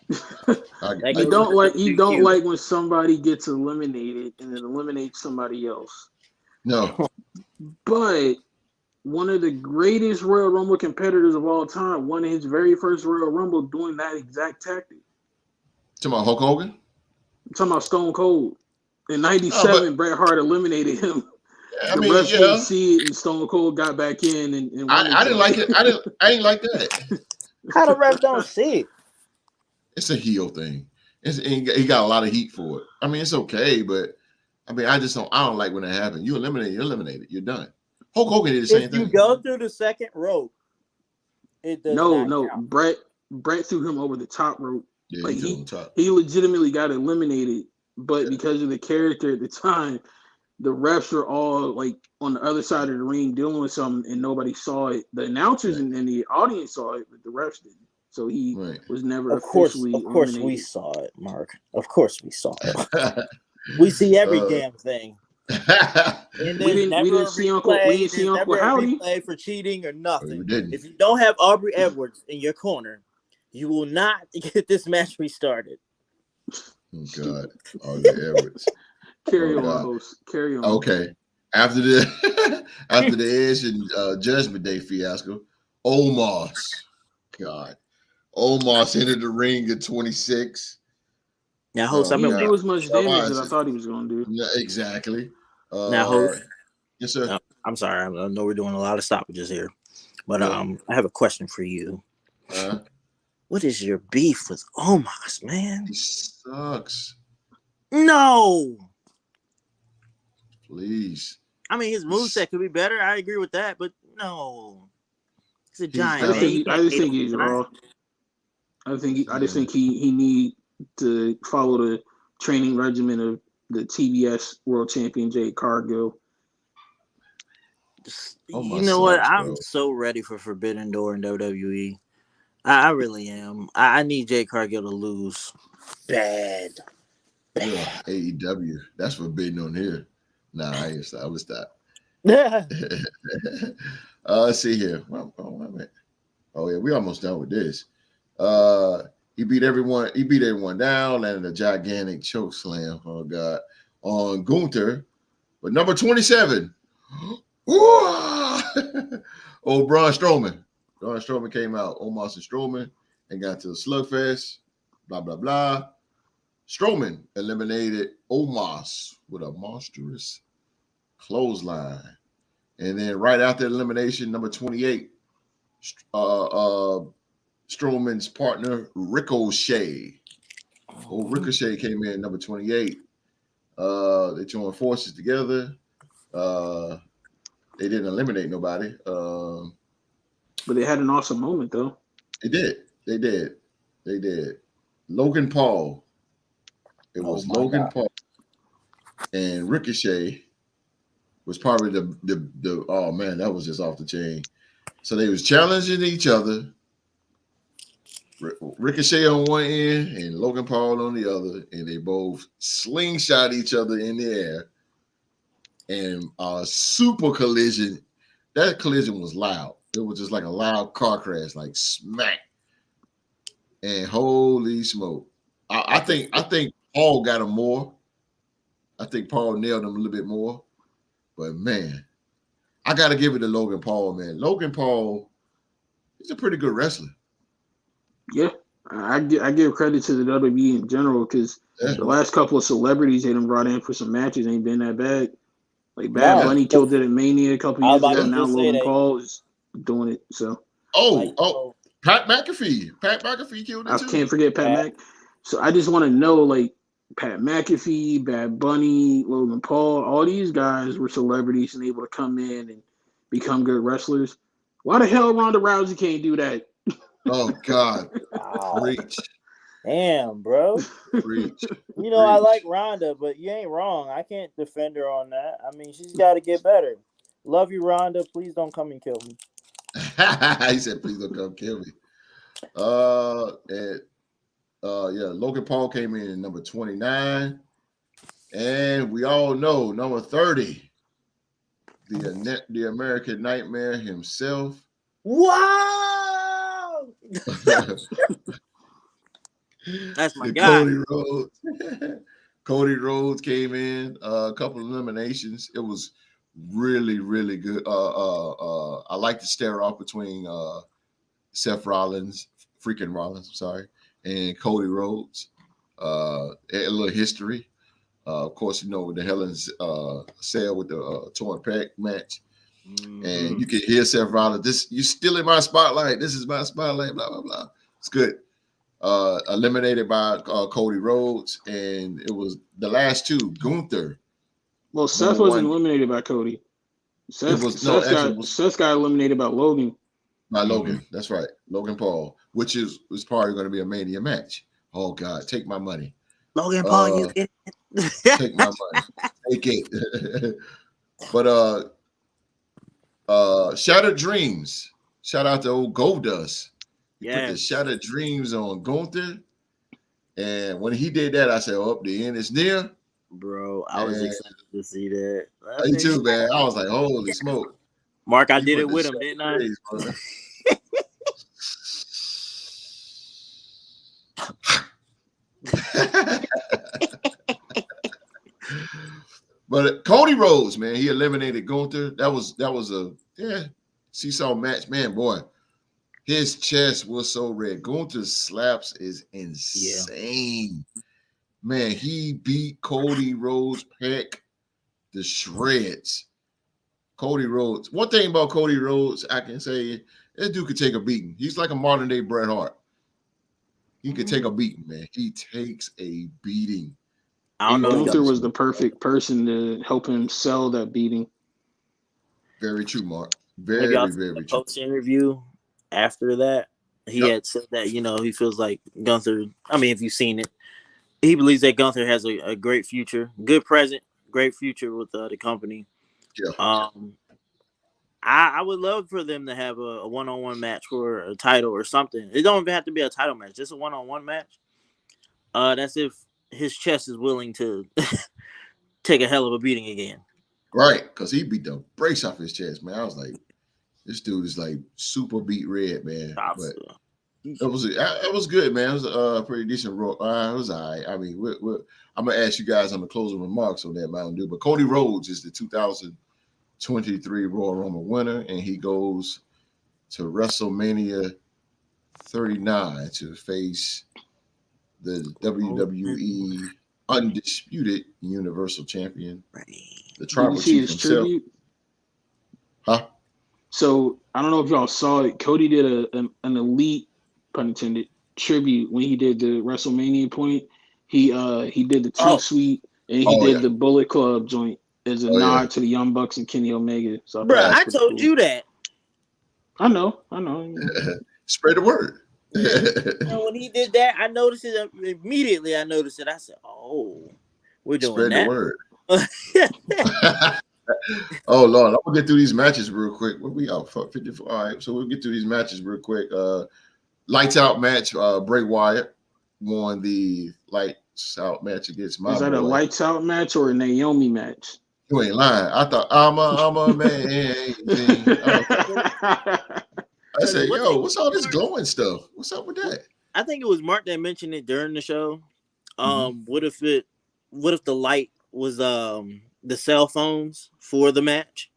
You don't like when somebody gets eliminated and then eliminates somebody else. No. But one of the greatest Royal Rumble competitors of all time won his very first Royal Rumble doing that exact tactic. Talking about Hulk Hogan? I'm talking about Stone Cold. In 97, Bret Hart eliminated him. Yeah, the refs didn't see it, and Stone Cold got back in and I didn't like it. I didn't like that. How the refs don't see it? It's a heel thing. He got a lot of heat for it. I mean, it's okay, but I mean, I don't like when it happens. You eliminate it. You're done. Hulk Hogan did the same thing. If you go through the second rope, it does not count. Bret threw him over the top rope. Yeah, like he legitimately got eliminated, but because of the character at the time, the refs were all like on the other side of the ring dealing with something, and nobody saw it. The announcers and the audience saw it, but the refs didn't. So he was never officially eliminated. Of course we saw it, Mark. Of course we saw it. We see every damn thing. And we didn't see Uncle Howdy for cheating or nothing. No, if you don't have Aubrey Edwards in your corner, you will not get this match restarted. Oh God, Aubrey Edwards. Carry on, host. Carry on. Okay. After the Edge and Judgment Day fiasco, Omos. God. Omos entered the ring at 26. Now, host, he didn't do as much damage as I thought he was going to do. Yeah, exactly. Now, host. Yes, sir. I'm sorry. I know we're doing a lot of stoppages here, but I have a question for you. What is your beef with Omos, man? He sucks. No. Please. I mean, his moveset could be better. I agree with that, but no. He's a giant. I just think he's raw. I just think he need to follow the training regimen of the TBS World Champion Jade Cargill. You know what? I'm so ready for Forbidden Door in WWE. I really am. I need Jade Cargill to lose. Bad. AEW. That's Forbidden on here. Nah, I would stop. Let's see here. Oh yeah, we almost done with this. He beat everyone down and a gigantic choke slam. Oh God, on Gunther, but number 27. Braun Strowman. Braun Strowman came out. Omos and Strowman and got to the slugfest. Blah blah blah. Strowman eliminated Omos with a monstrous clothesline, and then right after elimination, number 28. Strowman's partner Ricochet. Ricochet came in number 28. They joined forces together. They didn't eliminate nobody. But they had an awesome moment though. They did. Logan Paul. It was Logan Paul and Ricochet was probably the oh man, that was just off the chain. So they was challenging each other. Ricochet on one end and Logan Paul on the other, and they both slingshot each other in the air. And super collision. That collision was loud. It was just like a loud car crash, like smack. And holy smoke. I think Paul got him more. I think Paul nailed him a little bit more. But man, I got to give it to Logan Paul, man. Logan Paul is a pretty good wrestler. Yeah, I give credit to the WWE in general because the last couple of celebrities they done brought in for some matches ain't been that bad. Like Bad Bunny killed it in Mania a couple years ago. Now Logan Paul is doing it. So Pat McAfee. Pat McAfee killed it too. I can't forget Pat Mac. So I just want to know, like, Pat McAfee, Bad Bunny, Logan Paul, all these guys were celebrities and able to come in and become good wrestlers. Why the hell Ronda Rousey can't do that? Oh God, Wow. preach, Damn, bro. preach. You know, I like Ronda, but you ain't wrong. I can't defend her on that. I mean, she's got to get better. Love you, Ronda. Please don't come and kill me. He said, "Please don't come kill me." Logan Paul came in at number 29, and we all know number 30, the American Nightmare himself. Wow, that's my guy. Cody Rhodes. Cody Rhodes came in, a couple of eliminations. It was really, really good. I like the stare off between Seth Rollins, I'm sorry, and Cody Rhodes. A little history. Of course, you know the Hell in Cell with the torn pec match, and you can hear Seth Rollins. You still in my spotlight. This is my spotlight. Blah blah blah. It's good. Eliminated by Cody Rhodes, and it was the last two. Gunther. Well, Seth wasn't eliminated by Cody. Seth got eliminated by Logan. By Logan, that's right, Logan Paul, which was probably going to be a Mania match. Oh God, take my money, Logan Paul. You get it. Take my money, take it. But Shattered Dreams. Shout out to old Goldust. He put the Shattered Dreams on Gunther, and when he did that, I said, "Oh, the end is near." Bro, I was excited to see that. Me too, man. I was like, "Holy smoke!" Mark, I did it with him, didn't I? But Cody Rhodes, man, he eliminated Gunther. That was a seesaw match, man. Boy, his chest was so red. Gunther's slaps is insane, man. He beat Cody Rhodes' pec to shreds. Cody Rhodes. One thing about Cody Rhodes, I can say, this dude could take a beating. He's like a modern day Bret Hart. He could take a beating, man. He takes a beating. I don't know. Gunther was the perfect person to help him sell that beating. Very true, Mark. Very true. Post interview after that, he had said that he feels like Gunther. I mean, if you've seen it, he believes that Gunther has a great future, good present, great future with the company. Yeah. I would love for them to have a one-on-one match for a title or something. It don't even have to be a title match, just a one-on-one match. That's if his chest is willing to take a hell of a beating again. Right, because he beat the brakes off his chest, man. I was like, this dude is like super beat red, man. But it was good, man. It was a pretty decent role. It was all right. I mean, I'm gonna ask you guys on the closing remarks on that Mountain Dew. But Cody Rhodes is the 2023 Royal Rumble winner, and he goes to WrestleMania 39 to face the WWE undisputed Universal Champion, the Tribal Chief himself. Tribute? Huh? So I don't know if y'all saw it. Cody did an elite, pun intended, tribute when he did the WrestleMania point. He did the Too Sweet and he did the Bullet Club joint as a nod to the Young Bucks and Kenny Omega. So I told you that. I know. Spread the word. When he did that, I noticed it immediately. I noticed it. I said, "Oh, we're doing Spread that." The word. Oh Lord, I'm gonna get through these matches real quick. What we out for 54? All right, so we'll get through these matches real quick. Lights out match. Bray Wyatt won the lights out match against my. Is that a lights out match or a Naomi match? You ain't lying. I thought I'm a man. I said, yo, what's all this glowing stuff? What's up with that? I think it was Mark that mentioned it during the show. What if the light was the cell phones for the match?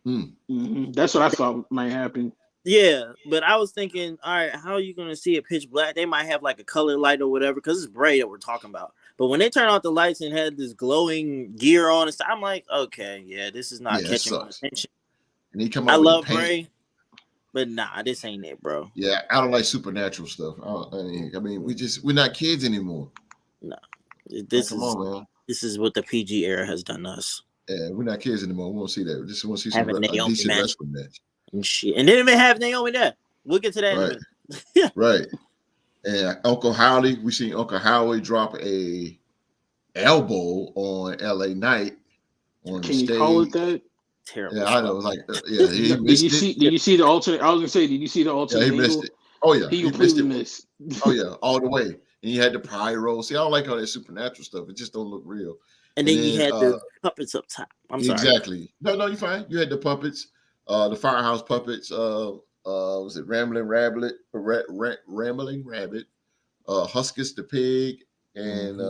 That's what I thought might happen. Yeah, but I was thinking, all right, how are you going to see it pitch black? They might have like a color light or whatever, because it's Bray that we're talking about. But when they turn out the lights and had this glowing gear on, I'm like, okay, yeah, this is not catching my attention. And he come I love Bray, but nah, this ain't it, bro. Yeah, I don't like supernatural stuff. I mean, we're not kids anymore. No, this is what the PG era has done to us. Yeah, we're not kids anymore. We won't see that. We just want to see a decent wrestling match. And shit. And they didn't even have Naomi there. We'll get to that in a minute. Right. And Uncle Howdy, we seen Uncle Howdy drop a elbow on LA Knight on the Can you call it stage. that? Yeah, Terrible I know. spot. Like, yeah, he Did missed you it. see? Did you see the alternate? I was gonna say, did you see the Yeah, alternate he missed angle? it. Oh yeah, He he missed completely it. missed. Oh yeah, all the way. And he had the pyro. See, I don't like all that supernatural stuff. It just don't look real. And And then you then had the puppets up top. I'm sorry. exactly. No, you're fine. You had the puppets, the firehouse puppets. Was it Rambling Rabbit, Huskus the pig, and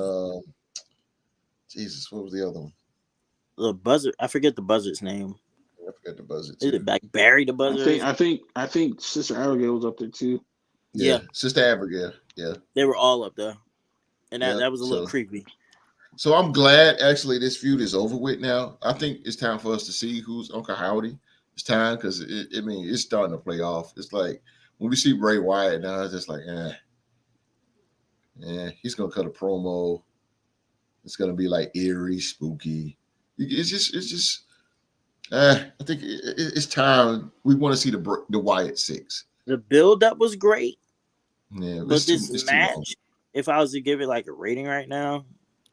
Jesus, what was the other one? The buzzard. I forget the buzzard's name. I forgot the buzzard Is too. it like Barry the buzzard? I think Sister Abigail was up there too. Yeah, Yeah. Sister Abigail. Yeah, They were all up there, and yeah. that was a little So, creepy. so I'm glad actually this feud is over with now. I think it's time for us to see who's Uncle Howdy. It's time because it's starting to play off. It's like when we see Bray Wyatt now, it's just like, he's gonna cut a promo. It's gonna be like eerie, spooky. It's just. I think it's time. We want to see the Wyatt 6. The build up was great, Yeah, but it's this too long. match, if I was to give it like a rating right now,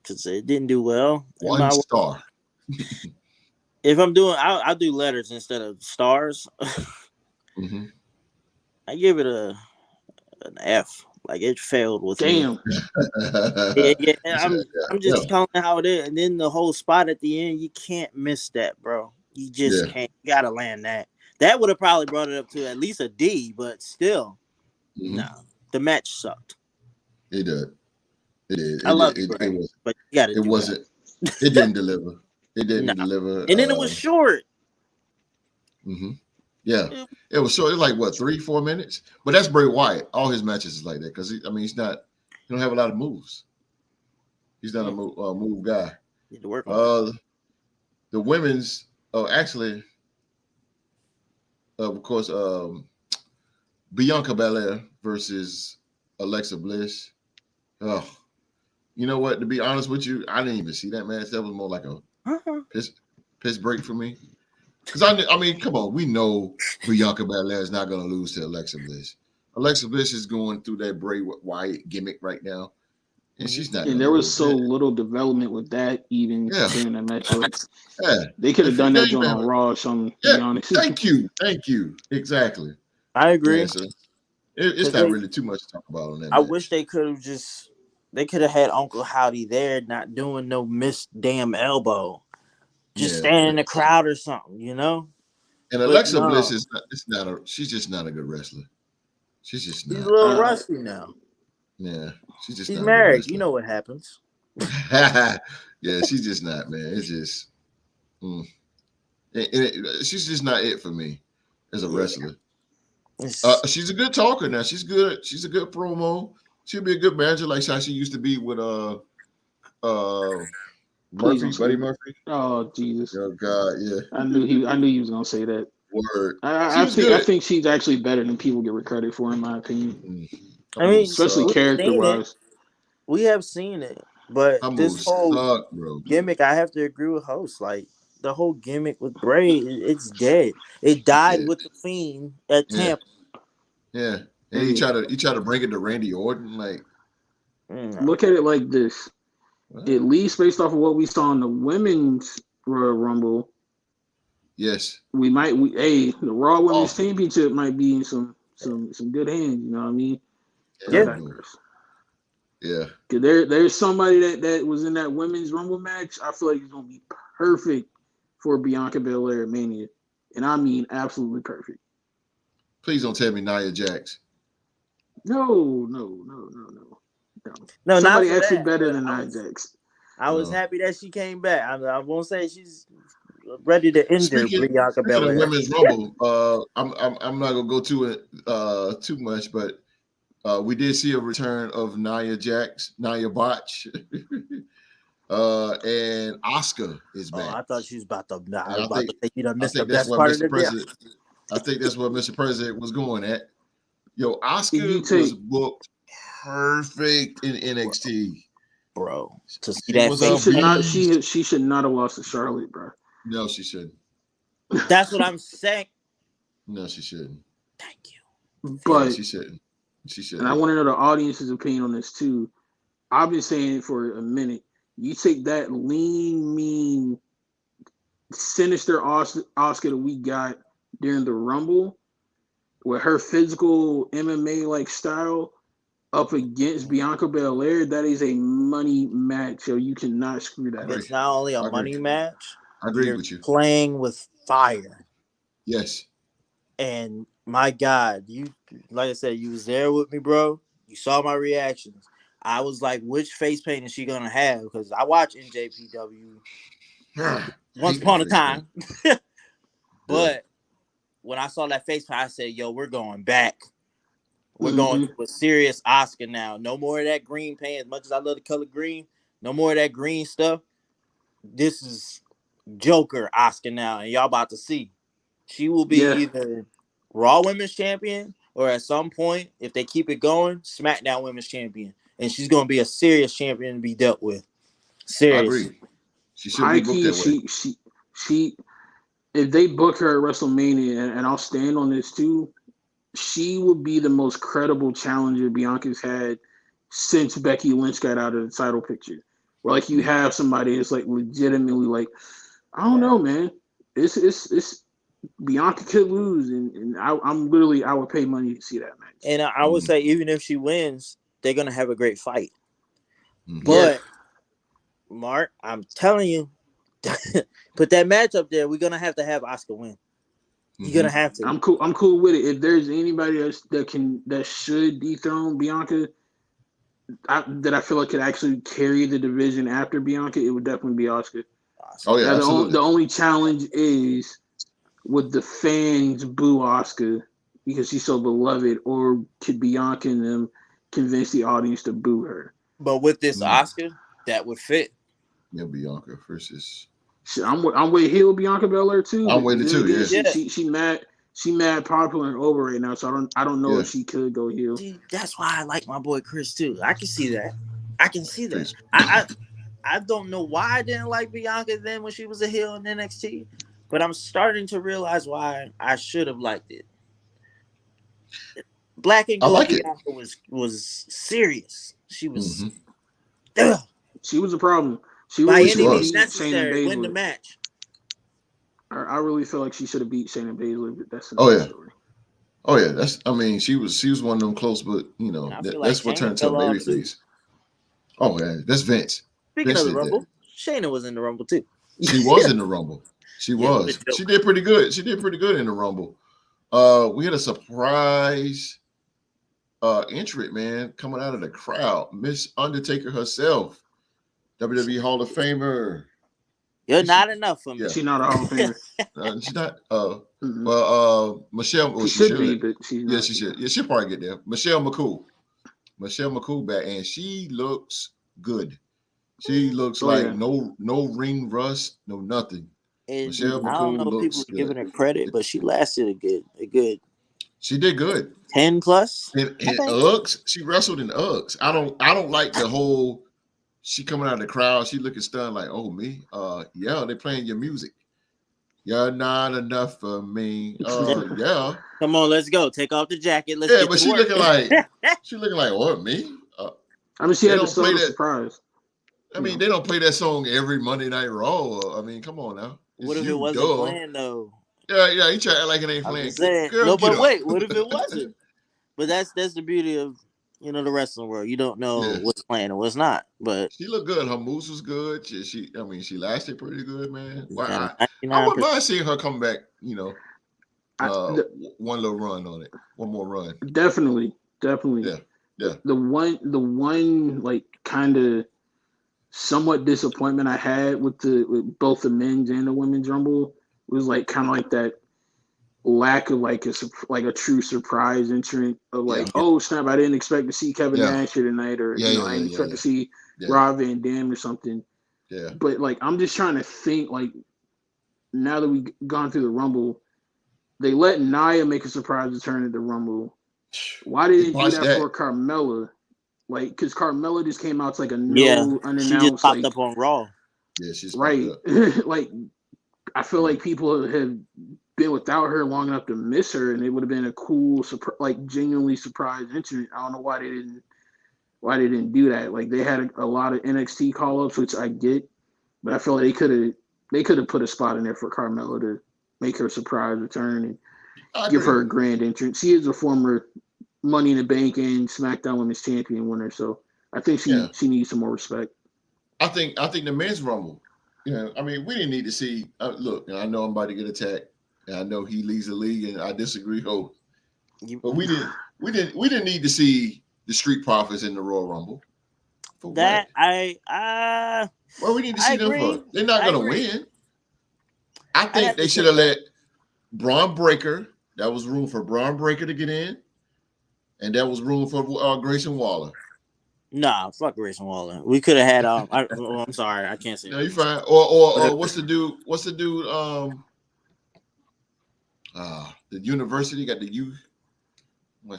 because it didn't do well. 1 star. If I'm doing, I'll do letters instead of stars. Mm-hmm. I give it an F. Like it failed with me. Damn. Yeah. I'm just calling it how it is. And then the whole spot at the end, you can't miss that, bro. You just can't. You gotta land that. That would have probably brought it up to at least a D, but still, no. The match sucked. It did. It did. I love it, Bray, it was. but you gotta. It wasn't. It didn't deliver. It didn't deliver. And then it was short. Mm-hmm. Yeah, it was short. It was like what 3-4 minutes. But that's Bray Wyatt. All his matches is like that because he's not. He don't have a lot of moves. He's not a move guy. Need to work on the women's. Oh, actually, of course, Bianca Belair versus Alexa Bliss. Oh, you know what? To be honest with you, I didn't even see that match. That was more like a piss break for me. Because I mean, come on, we know Bianca Belair is not going to lose to Alexa Bliss. Alexa Bliss is going through that Bray Wyatt gimmick right now, and she's not. And there was so little development with that even during that match. They could have done that joint on Raw or something. To be honest. Thank you. Exactly. I agree. Yeah, so it's not really too much to talk about on that. I wish they could have They could have had Uncle Howdy there, not doing no missed damn elbow. Just stand in the crowd or something, you know. And Alexa Bliss she's just not a good wrestler. She's just not. She's a little rusty now. Yeah, she's married. You know what happens. Yeah, she's just not, man. It's just, she's just not it for me as a wrestler. She's a good talker now. She's good. She's a good promo. She'll be a good manager like how she used to be with Murphy, Buddy Murphy. Oh Jesus! Oh God, yeah. I knew he was gonna say that. Word. I think she's actually better than people give her credit for, in my opinion. I mean, especially character-wise. We have seen it, but this whole gimmick, I have to agree with host. Like the whole gimmick with Bray, it's dead. It died with the Fiend at Tampa. Yeah, and he tried to bring it to Randy Orton. Like, look at it like this. At least based off of what we saw in the women's Royal Rumble. Yes. The Raw Women's Championship might be in some good hands, you know what I mean? Yeah. Cause there's somebody that was in that women's Rumble match. I feel like he's gonna be perfect for Bianca Belair at Mania. And I mean absolutely perfect. Please don't tell me Nia Jax. No. No, somebody actually better than Nia Jax. I was happy that she came back. I won't say she's ready to injure Bianca Belair. Women's Rumble, I'm not gonna go to it too much, but we did see a return of Nia Botch, and Asuka is back. I thought she was about to. I think that's what Mr. President. I think that's what Mr. President was going at. Yo, Asuka was booked perfect in NXT, bro. To see that she should not have lost to Charlotte, bro. No, she shouldn't. That's what I'm saying. No, she shouldn't. Thank you. But she shouldn't. She should. And I want to know the audience's opinion on this too. I've been saying it for a minute. You take that lean, mean, sinister Oscar that we got during the Rumble with her physical MMA like style up against Bianca Belair, that is a money match. So you cannot screw that up. It's not only a money match. I agree you're with you. Playing with fire. Yes. And my God, you, like I said, you was there with me, bro. You saw my reactions. I was like, which face paint is she gonna have? Because I watch NJPW once upon a time. But when I saw that face paint, I said, yo, we're going back. We're going to a serious Oscar now. No more of that green paint. As much as I love the color green, no more of that green stuff. This is Joker Oscar now, and y'all about to see. She will be either Raw Women's Champion or at some point, if they keep it going, SmackDown Women's Champion. And she's going to be a serious champion to be dealt with. Serious. I agree. She should be booked that way. She, if they book her at WrestleMania, and I'll stand on this too, she would be the most credible challenger Bianca's had since Becky Lynch got out of the title picture. Where like you have somebody that's like legitimately like, I don't know, man. It's Bianca could lose, and I'm literally I would pay money to see that match. And I would say even if she wins, they're gonna have a great fight. Mm-hmm. But Mark, I'm telling you, put that match up there. We're gonna have to have Oscar win. You're gonna have to. I'm cool with it. If there's anybody that should dethrone Bianca, that I feel like could actually carry the division after Bianca, it would definitely be Oscar. Oh yeah, now, the only challenge is, would the fans boo Oscar because she's so beloved, or could Bianca and them convince the audience to boo her? But with this Oscar, that would fit. Yeah, Bianca versus. I'm with heel Bianca Belair too. I'm with it too. Yeah. She mad popular and over right now, so I don't know if she could go heel. See, that's why I like my boy Chris too. I can see that. I don't know why I didn't like Bianca then when she was a heel in NXT, but I'm starting to realize why I should have liked it. Black and Gold Bianca was serious. She was. She was a problem. She by really any means necessary win the match. I really feel like she should have beat Shayna Baszler, but that's another story. Oh yeah, that's. I mean, she was one of them close, but you know that's what turned to a babyface. Oh yeah, that's Vince. Speaking of the Rumble, Shayna was in the Rumble too. She was in the Rumble. She was. She did pretty good. She did pretty good in the Rumble. We had a surprise entrant, man, coming out of the crowd. Miss Undertaker herself, WWE Hall of Famer. You're not enough for me. Yeah. She's not a Hall of Famer. She's not. Well, Michelle. Well, she should be, but she's not. She should. Yeah, she'll probably get there. Michelle McCool back, and she looks good. She looks like no ring rust, no nothing. And Michelle McCool, I don't know if people are giving her credit, but she lasted a good. She did good. 10 plus. In Uggs, she wrestled in Uggs. I don't like the whole. She coming out of the crowd. She looking stunned like, oh me. Yeah, they playing your music. You're not enough for me. Yeah. Come on, let's go. Take off the jacket. Let's but she looking like what me? I mean, she had to play that surprise. I mean, they don't play that song every Monday Night Raw. I mean, come on now. What if it wasn't playing though? Yeah, he try to act like it ain't playing. No, but wait, what if it wasn't? But that's the beauty of the wrestling world. You don't know what's playing and what's not. But she looked good. Her moves was good. She lasted pretty good, man. Well, I wouldn't mind seeing her come back. One little run on it. One more run. Definitely. Yeah. The one like kind of somewhat disappointment I had with both the men's and the women's Rumble was like kind of like that lack of like a true surprise entrant of like, oh snap, I didn't expect to see Kevin Nash here tonight, or I didn't expect to see Rob Van Dam or something. Yeah. But like I'm just trying to think, like, now that we've gone through the Rumble, they let Nia make a surprise return at the Rumble. Why didn't they do that for Carmella? Like, because Carmella just came out, it's like a unannounced. She just popped up on Raw. Yeah, she's right. Like, I feel like people have been without her long enough to miss her, and it would have been a cool, like genuinely surprise entrant. I don't know why they didn't do that. Like they had a lot of NXT call ups, which I get, but I feel like they could have put a spot in there for Carmella to make her surprise return and give her a grand entrance. She is a former Money in the Bank and SmackDown Women's Champion winner, so I think she needs some more respect. I think the men's Rumble. I mean, we didn't need to see. Look, I know I'm about to get attacked, and I know he leads the league, and I disagree. But we didn't need to see the Street Profits in the Royal Rumble. We need to see them for? They're not going to win. I think they should have let Braun Breaker. That was room for Braun Breaker to get in, and that was room for Grayson Waller. Nah, fuck Grayson Waller. We could have had. I'm sorry, I can't say. No, you're fine. Or what's the dude? What's the dude? The university got the U.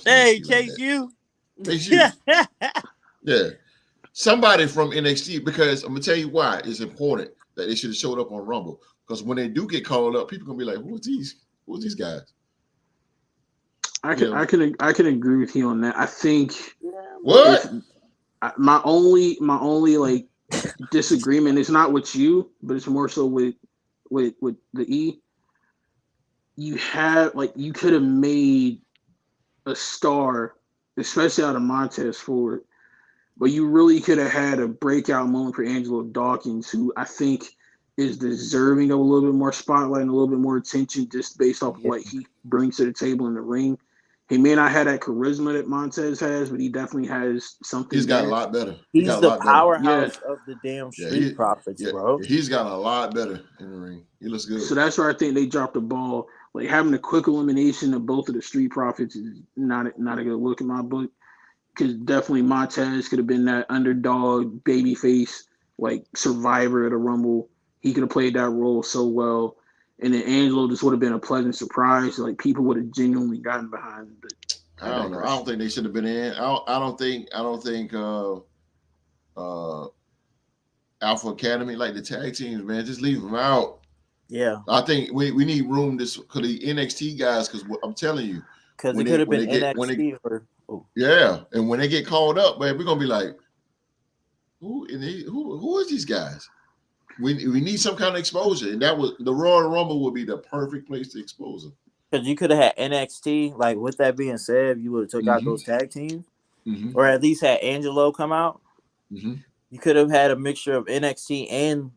Hey, Chase U. Chase U. Yeah, somebody from NXT, because I'm gonna tell you why it's important that they should have showed up on Rumble, because when they do get called up, people gonna be like, "Who's these guys?" I can agree with you on that. I think what my only like disagreement is not with you, but it's more so with the E. You could have made a star, especially out of Montez Ford, but you really could have had a breakout moment for Angelo Dawkins, who I think is deserving of a little bit more spotlight and a little bit more attention just based off what he brings to the table in the ring. He may not have that charisma that Montez has, but he definitely has something. He's got a lot better. He's the powerhouse of the damn Street Profits, bro. He's got a lot better in the ring. He looks good. So that's where I think they dropped the ball. Like having a quick elimination of both of the Street Profits is not a good look in my book. Because definitely Montez could have been that underdog babyface, like survivor at a Rumble. He could have played that role so well. And then Angelo just would have been a pleasant surprise. Like people would have genuinely gotten behind. But I don't know. I don't think they should have been in. I don't think Alpha Academy, like the tag teams, man, just leave them out. Yeah. I think we need room because the NXT guys, because I'm telling you, because it could have been NXT yeah, and when they get called up, man, we're gonna be like, who is these guys? We need some kind of exposure, and that was the Royal Rumble would be the perfect place to expose them. Because you could have had NXT. Like with that being said, you would have took out those tag teams, or at least had Angelo come out. You could have had a mixture of NXT and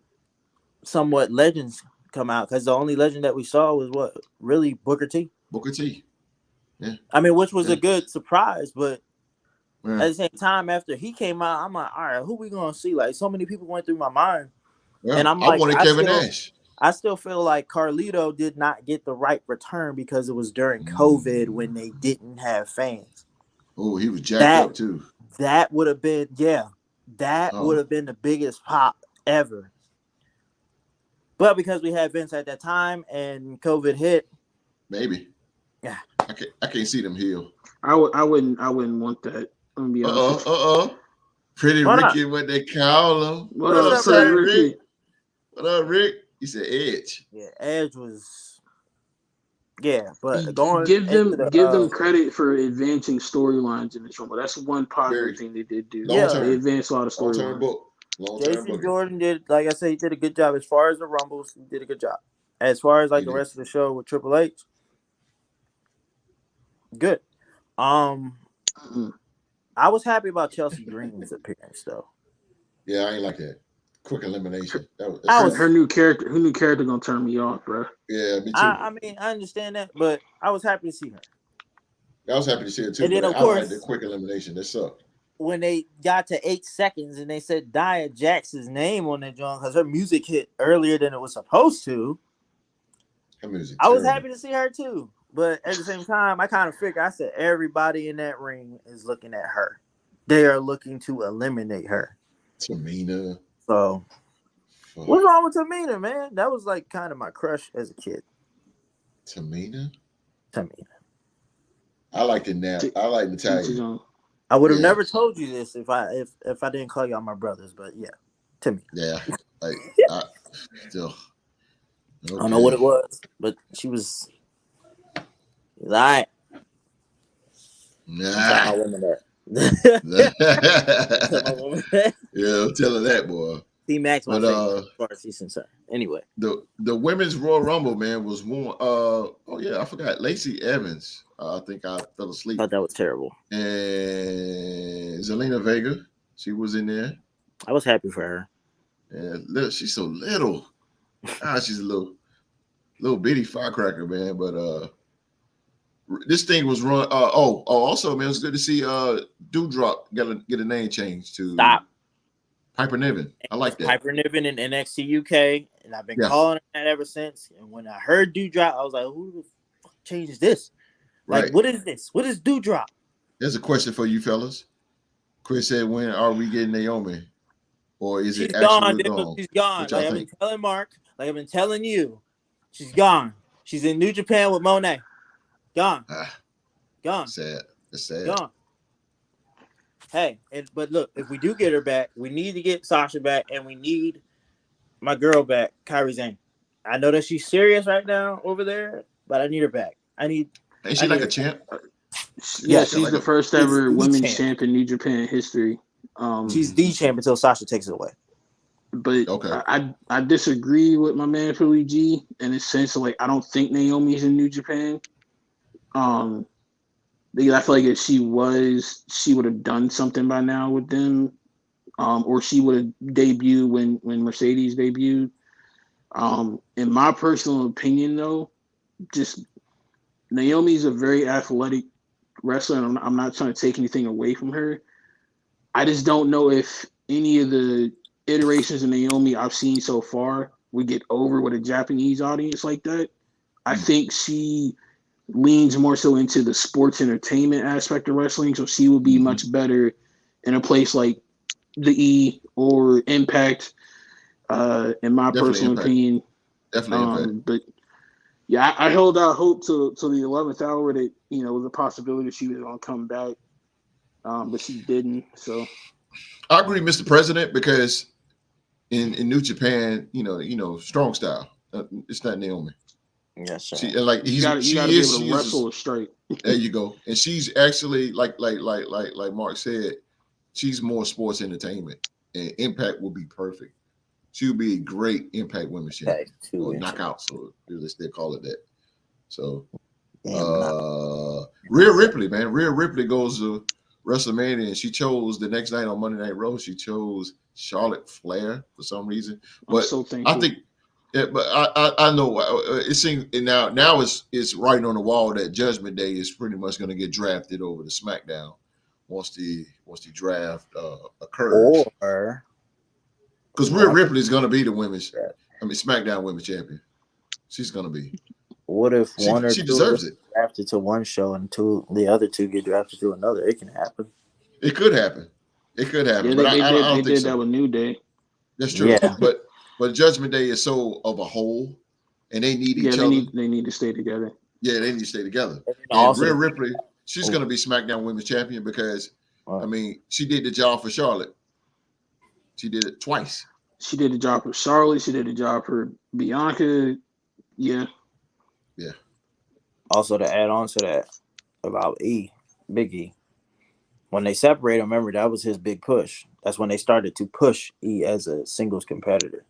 somewhat legends come out, because the only legend that we saw was really Booker T. Booker T. Yeah. I mean, which was a good surprise, but at the same time, after he came out, I'm like, all right, who we gonna see? Like, so many people went through my mind. Yeah. And I'm like, I wanted Kevin Nash. I still feel like Carlito did not get the right return because it was during COVID when they didn't have fans. Oh, he was jacked up too. That would have been, would have been the biggest pop ever. But because we had Vince at that time and COVID hit, maybe. Yeah, I can't see them heal. I wouldn't want that. I'm gonna be honest. Pretty Ricky, what they call him. What up, Pretty Ricky? What up, Rick? He said Edge. Yeah, Edge was. Yeah, but give them credit for advancing storylines in this Rumble. That's one positive thing they did do. Yeah, they advanced a lot of storylines. JC Jordan did, like I said, he did a good job as far as the Rumbles. He did a good job. As far as like the rest of the show with Triple H, good. I was happy about Chelsea Green's appearance, though. Yeah, I ain't like that. Quick elimination. Her new character. Her new character gonna turn me off, bro. Yeah, me too. I mean, I understand that, but I was happy to see her. I was happy to see her too. And then, of course, I like the quick elimination. That sucked. When they got to 8 seconds and they said Nia Jax's name on that joint because her music hit earlier than it was supposed to. Her music. I was happy to see her too. But at the same time, I kind of figured, I said, everybody in that ring is looking at her. They are looking to eliminate her. Tamina. So, what's wrong with Tamina, man? That was like kind of my crush as a kid. Tamina. I like the nap. I like Natalia. I would have never told you this if I didn't call y'all my brothers, but yeah, Tamina. Yeah, like I still. I don't know what it was, but she was all right. Nah. I'm telling my woman that. Yeah, I'm telling that boy. T-Max my favorite as far as she's concerned. Anyway. The women's Royal Rumble, man, was won. Oh yeah, I forgot. Lacey Evans. I think I fell asleep. Thought that was terrible. And Zelina Vega, she was in there. I was happy for her. And she's so little. She's a little bitty firecracker, man. But this thing was run. Also, man, it was good to see Doudrop get a name change to Piper Niven. I like that. Piper Niven in NXT UK, and I've been calling her that ever since. And when I heard Doudrop, I was like, "Who the fuck changes this? Like, what is this? What is Doudrop?" There's a question for you fellas. Chris said, "When are we getting Naomi, or is it actually gone?" She's gone. Like I've been telling Mark, like I've been telling you, she's gone. She's in New Japan with Monet. Gone. Gone. Sad. It's sad. Gone. Hey, but look, if we do get her back, we need to get Sasha back, and we need my girl back, Kairi Sane. I know that she's serious right now over there, but I need her back. Ain't she like a champ? Yeah, she's the first ever women's champ in New Japan history. She's the champ until Sasha takes it away. But I disagree with my man Philly G in the sense of like I don't think Naomi's in New Japan. Because I feel like if she was, she would have done something by now with them, or she would have debuted when Mercedes debuted. In my personal opinion, though, just Naomi's a very athletic wrestler, and I'm not trying to take anything away from her. I just don't know if any of the iterations of Naomi I've seen so far would get over with a Japanese audience like that. I think she leans more so into the sports entertainment aspect of wrestling, so she will be much better in a place like the E or Impact, in my personal opinion. Definitely Impact. But yeah, I held out hope to the 11th hour that was a possibility she was going to come back, but she didn't. So I agree, Mr. President, because in New Japan, strong style. It's not Naomi. Yes, sir. She gotta be able to wrestle straight. There you go. And she's actually like Mark said, she's more sports entertainment, and Impact will be perfect. She would be a great Impact Women's Champion or knockout, so they call it that. So, Rhea Ripley, man, Rhea Ripley goes to WrestleMania, and she chose the next night on Monday Night Raw. She chose Charlotte Flair for some reason, but I think. Yeah, but I know it seems now it's right on the wall that Judgment Day is pretty much going to get drafted over to SmackDown once the draft occurs. Or because Rhea Ripley is going to be the SmackDown Women's Champion. She's going to be. What if she deserves it? Drafted to one show and the other two get drafted to another? It can happen. It could happen. Yeah, but I don't think that with New Day. That's true. Yeah. But Judgment Day is so of a whole, and they need each other. They need to stay together. Yeah, they need to stay together. And Rhea Ripley, she's going to be SmackDown Women's Champion because, she did the job for Charlotte. She did it twice. She did the job for Charlotte. She did the job for Bianca. Yeah. Yeah. Also, to add on to that about Big E, when they separated, remember that was his big push. That's when they started to push E as a singles competitor.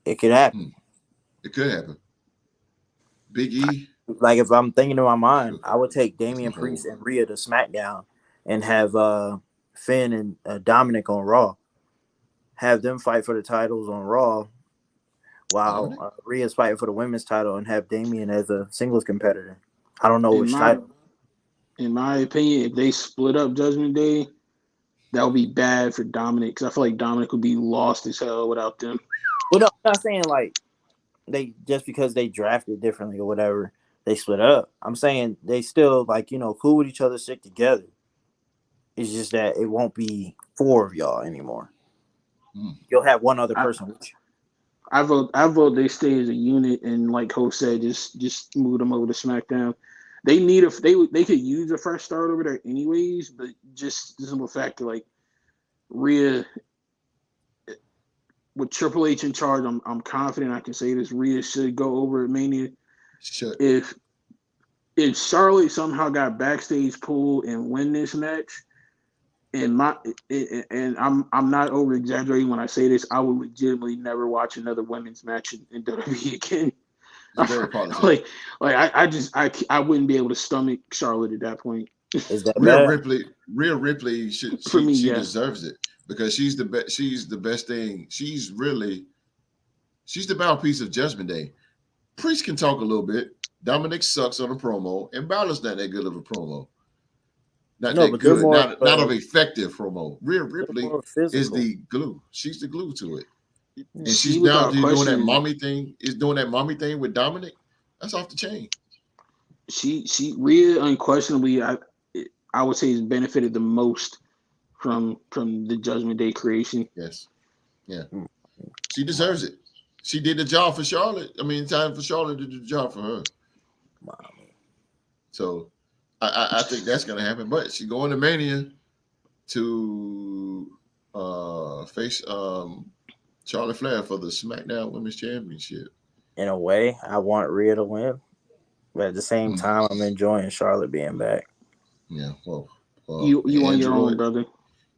It could happen. It could happen. Big E. Like if I'm thinking in my mind, I would take Damian Priest and Rhea to SmackDown and have Finn and Dominic on Raw. Have them fight for the titles on Raw while Rhea's fighting for the women's title and have Damian as a singles competitor. I don't know which title. In my opinion, if they split up Judgment Day, that would be bad for Dominic because I feel like Dominic would be lost as hell without them. Well, no, I'm not saying like they just because they drafted differently or whatever, they split up. I'm saying they still cool with each other, stick together. It's just that it won't be 4 of y'all anymore. You'll have one other person with you. I vote they stay as a unit and like Ho said, just move them over to SmackDown. They need they could use a fresh start over there anyways, but just the simple fact that like Rhea with Triple H in charge, I'm confident I can say this. Rhea should go over at Mania. Should. If Charlotte somehow got backstage pulled and win this match, and I'm not over exaggerating when I say this, I would legitimately never watch another women's match in WWE again. Very positive. I wouldn't be able to stomach Charlotte at that point. Is that Rhea bad? Ripley she deserves it because she's the best. She's the best thing. She's the mouthpiece of Judgment Day. Priest can talk a little bit. Dominic sucks on a promo, and Balor's not that good of a promo. Not of effective promo. Rhea Ripley is the glue. She's the glue to it. And she's down to doing that mommy thing. Is doing that mommy thing with Dominic. That's off the chain. Rhea unquestionably, I would say, has benefited the most from the Judgment Day creation. Yes. Yeah. She deserves it. She did the job for Charlotte. I mean, time for Charlotte to do the job for her. So I think that's gonna happen. But she's going to Mania to face Charlotte Flair for the SmackDown Women's Championship. In a way, I want Rhea to win, but at the same time, I'm enjoying Charlotte being back. Yeah, well, you on your own, brother.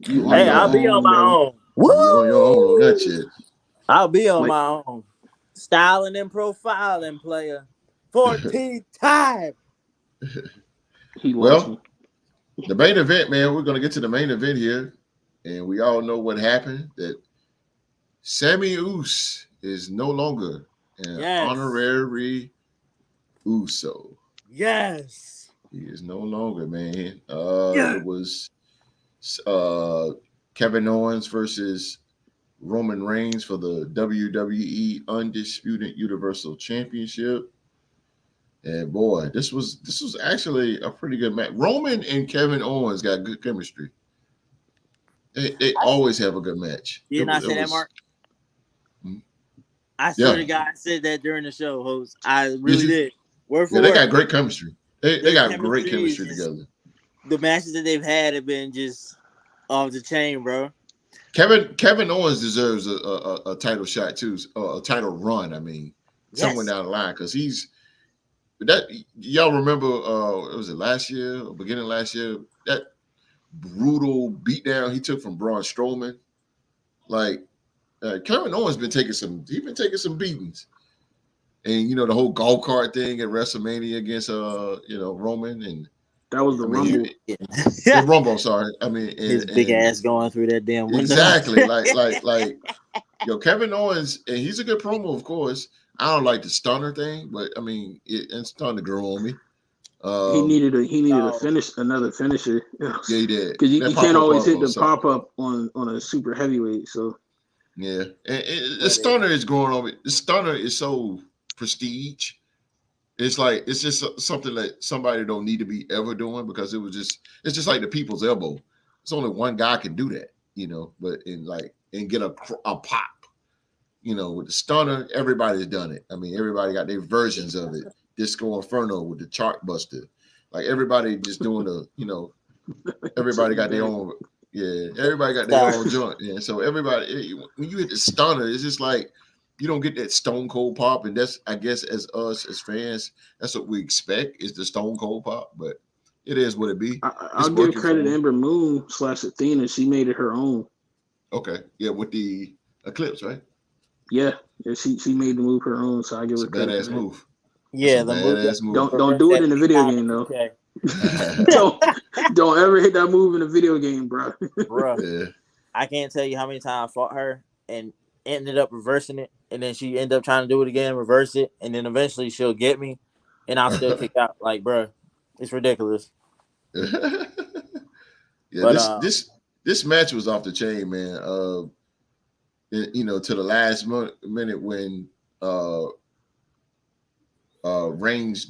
I'll be on my own. Woo! You on your own on that shit. I'll be on my own. Styling and profiling, player. 14th time. Well, the main event, man. We're gonna get to the main event here, and we all know what happened. That Sammy Uso is no longer an honorary Uso. Yes. He is no longer, man. It was Kevin Owens versus Roman Reigns for the WWE Undisputed Universal Championship. And boy, this was actually a pretty good match. Roman and Kevin Owens got good chemistry. They always have a good match. You not say that, Mark? I swear to God, I said that during the show, host. I really did. Word for word. They got great chemistry. They got great chemistry together. The matches that they've had have been just off the chain, bro. Kevin Owens deserves a title shot too, a title run. I mean, somewhere down the line, because he's that. Y'all remember? Was it last year or beginning of last year? That brutal beatdown he took from Braun Strowman. Like Kevin Owens been taking some beatings, and you know the whole golf cart thing at WrestleMania against Roman, and that was the Rumble. The Rumble, sorry. I mean, his big ass going through that damn window. Exactly, like Kevin Owens, and he's a good promo, of course. I don't like the stunner thing, but I mean, it's starting to grow on me. He needed another finisher. Yeah, he did. Because you can't always hit the pop up on a super heavyweight. So yeah, and the stunner is growing on me. The stunner is so prestige. It's like it's just something that somebody don't need to be ever doing because it's just like the people's elbow. It's only one guy can do that, but and get a pop. With the stunner, everybody's done it. I mean, everybody got their versions of it. Disco Inferno with the chart buster. Like everybody just doing everybody got their own. Yeah, everybody got their own joint. Yeah, so everybody, when you hit the stunner, it's just like you don't get that stone cold pop, and that's, I guess, as us as fans, that's what we expect is the stone cold pop. But it is what it be. I'll give credit to Ember Moon / Athena. She made it her own. Okay, yeah, with the Eclipse, right? Yeah, she made the move her own, so I give her credit. Badass move. Yeah, the badass move. Don't do it in a video game though. Okay. don't ever hit that move in a video game, bro. Yeah. I can't tell you how many times I fought her and ended up reversing it, and then she ended up trying to do it again, reverse it, and then eventually she'll get me, and I'll still kick out. Like, bro, it's ridiculous. Yeah, but, this match was off the chain, man. To the last minute when Reigns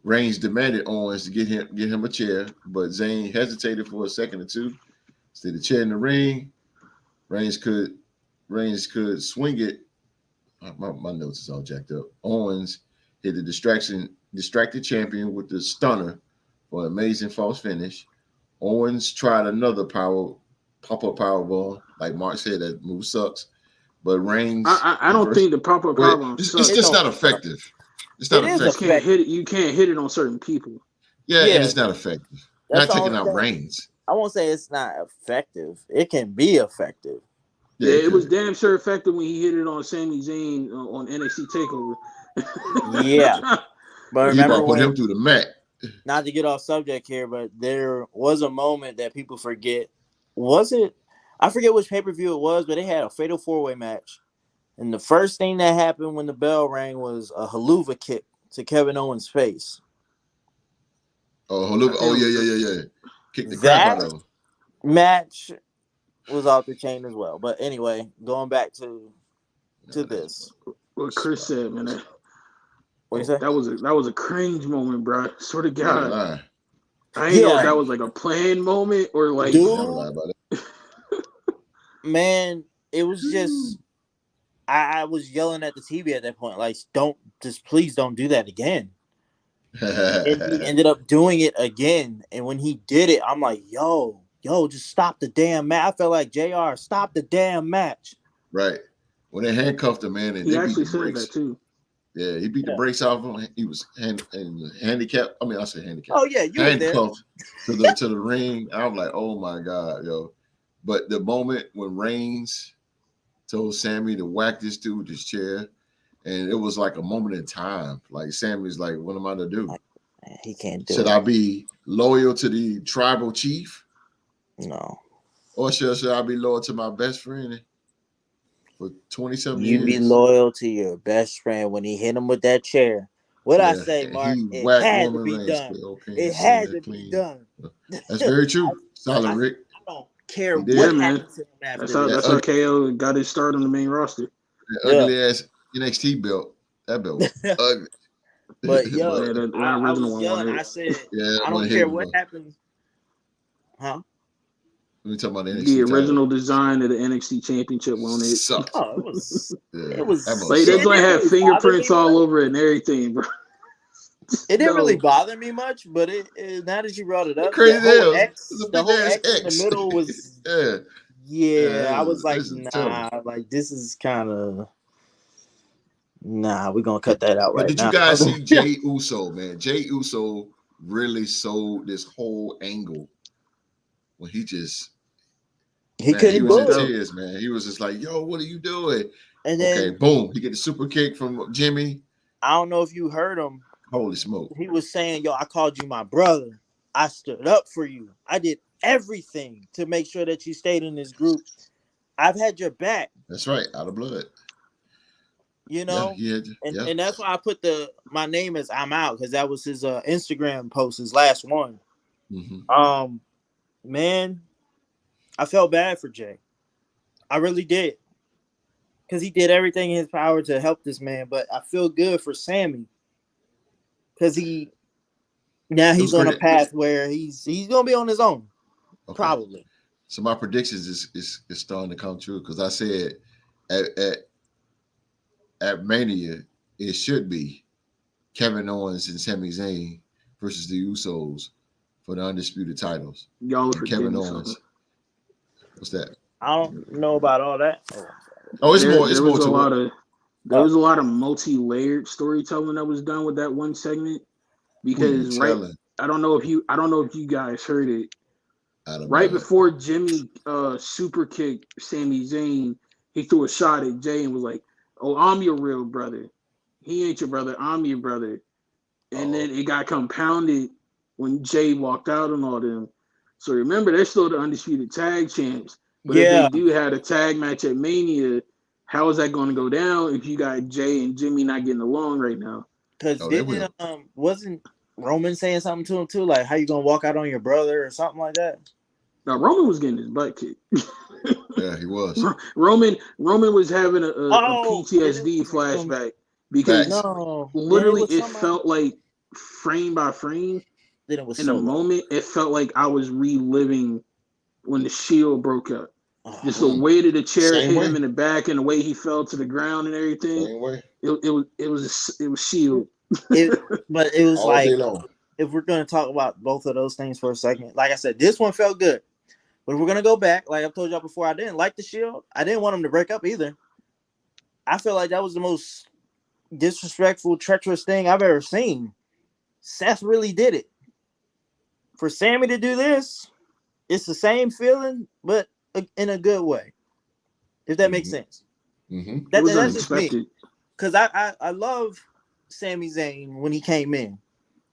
Reigns demanded Owens to get him a chair, but Zayn hesitated for a second or two. Instead of chair in the ring, Reigns could swing it. My notes is all jacked up. Owens hit the distracted champion with the stunner for an amazing false finish. Owens tried another power pop-up powerbomb. Like Mark said, that move sucks. But Reigns, I don't think the pop-up powerbomb sucks. It's just not effective. It's not effective. You can't hit it. You can't hit it on certain people. Yeah, and it's not effective. Not taking out Reigns. I won't say it's not effective. It can be effective. Yeah, it was damn sure effective when he hit it on Sami Zayn on NXT TakeOver. Yeah, but remember put him through the mat. Not to get off subject here, but there was a moment that people forget. Was it? I forget which pay-per-view it was, but they had a fatal 4-way match, and the first thing that happened when the bell rang was a haluva kick to Kevin Owens' face. Oh, haluva! Oh yeah. Kick the crap out of him. Match was off the chain as well. But anyway, going back to this. What Chris said, man. What you say? That was a cringe moment, bro. Swear to God. I ain't know if that was like a planned moment or like. Dude, man, it was just. I was yelling at the TV at that point, like, please don't do that again. And he ended up doing it again. And when he did it, I'm like, yo, just stop the damn match. I felt like JR, stop the damn match. Right. When they handcuffed him, man, and he actually said that too. Yeah, he beat the brakes off him. He was handicapped. I mean, I said handicapped. Oh yeah, you handcuffed to the ring. I was like, oh my God, yo. But the moment when Reigns told Sammy to whack this dude with his chair, and it was like a moment in time. Like Sammy's like, what am I to do? He can't do it. Should I be loyal to the tribal chief? No. Or should I be loyal to my best friend for 27 years? You be loyal to your best friend when he hit him with that chair. What I say, Mark? It had to be done. It had to be done. That's very true. Solid, Rick. I don't care what happened to him after that's how KO got his start on the main roster. Ugly ass NXT belt. That belt was ugly. But yo, I was yelling. I said, I don't care what happens. Huh? Let me talk about the NXT. The original design of the NXT Championship won it. Oh, it was. It was. Like that's gonna have fingerprints all over it and everything, bro. It didn't really bother me much, but it now that you brought it up, crazy the whole X in the middle was. I was like, nah, like this is kind of. Nah, we're gonna cut that out right now. Did you guys see Jey Uso, man? Jey Uso really sold this whole angle when he just couldn't was in tears, man. He was just like, yo, what are you doing? And then boom, he get the super kick from Jimmy. I don't know if you heard him. Holy smoke. He was saying, yo, I called you my brother. I stood up for you. I did everything to make sure that you stayed in this group. I've had your back. That's right, out of blood. You know, and that's why I put my name as I'm out, because that was his Instagram post, his last one. Mm-hmm. Man, I felt bad for Jay. I really did, because he did everything in his power to help this man. But I feel good for Sammy, because he's on a path where he's gonna be on his own, probably. So my predictions is starting to come true, because I said at Mania, it should be Kevin Owens and Sami Zayn versus the Usos for the undisputed titles. Y'all are Kevin Owens. What's that? I don't know about all that. Oh, it's more. It's more to there was a lot of multi-layered storytelling that was done with that one segment, because I don't know if you guys heard it. Right before Jimmy super kicked Sami Zayn, he threw a shot at Jay and was like, "Oh, I'm your real brother. He ain't your brother. I'm your brother." And then it got compounded when Jay walked out on all them. So remember, they're still the undisputed tag champs. But if they do have a tag match at Mania, how is that going to go down if you got Jay and Jimmy not getting along right now? Because wasn't Roman saying something to him too, like, how you gonna walk out on your brother or something like that? Now Roman was getting his butt kicked. Yeah, he was. Roman was having a PTSD flashback, because literally it felt like frame by frame. Then it was in a moment. It felt like I was reliving when the Shield broke up. Just the weight of the chair hit him in the back, and the way he fell to the ground and everything. It was Shield. But it was like, if we're going to talk about both of those things for a second, like I said, this one felt good. But if we're gonna go back, like I've told y'all before, I didn't like the Shield. I didn't want them to break up either. I feel like that was the most disrespectful, treacherous thing I've ever seen. Seth really did it. For Sammy to do this, it's the same feeling, but in a good way. If that makes sense. It was That's just me. unexpected. Because I love Sami Zayn when he came in.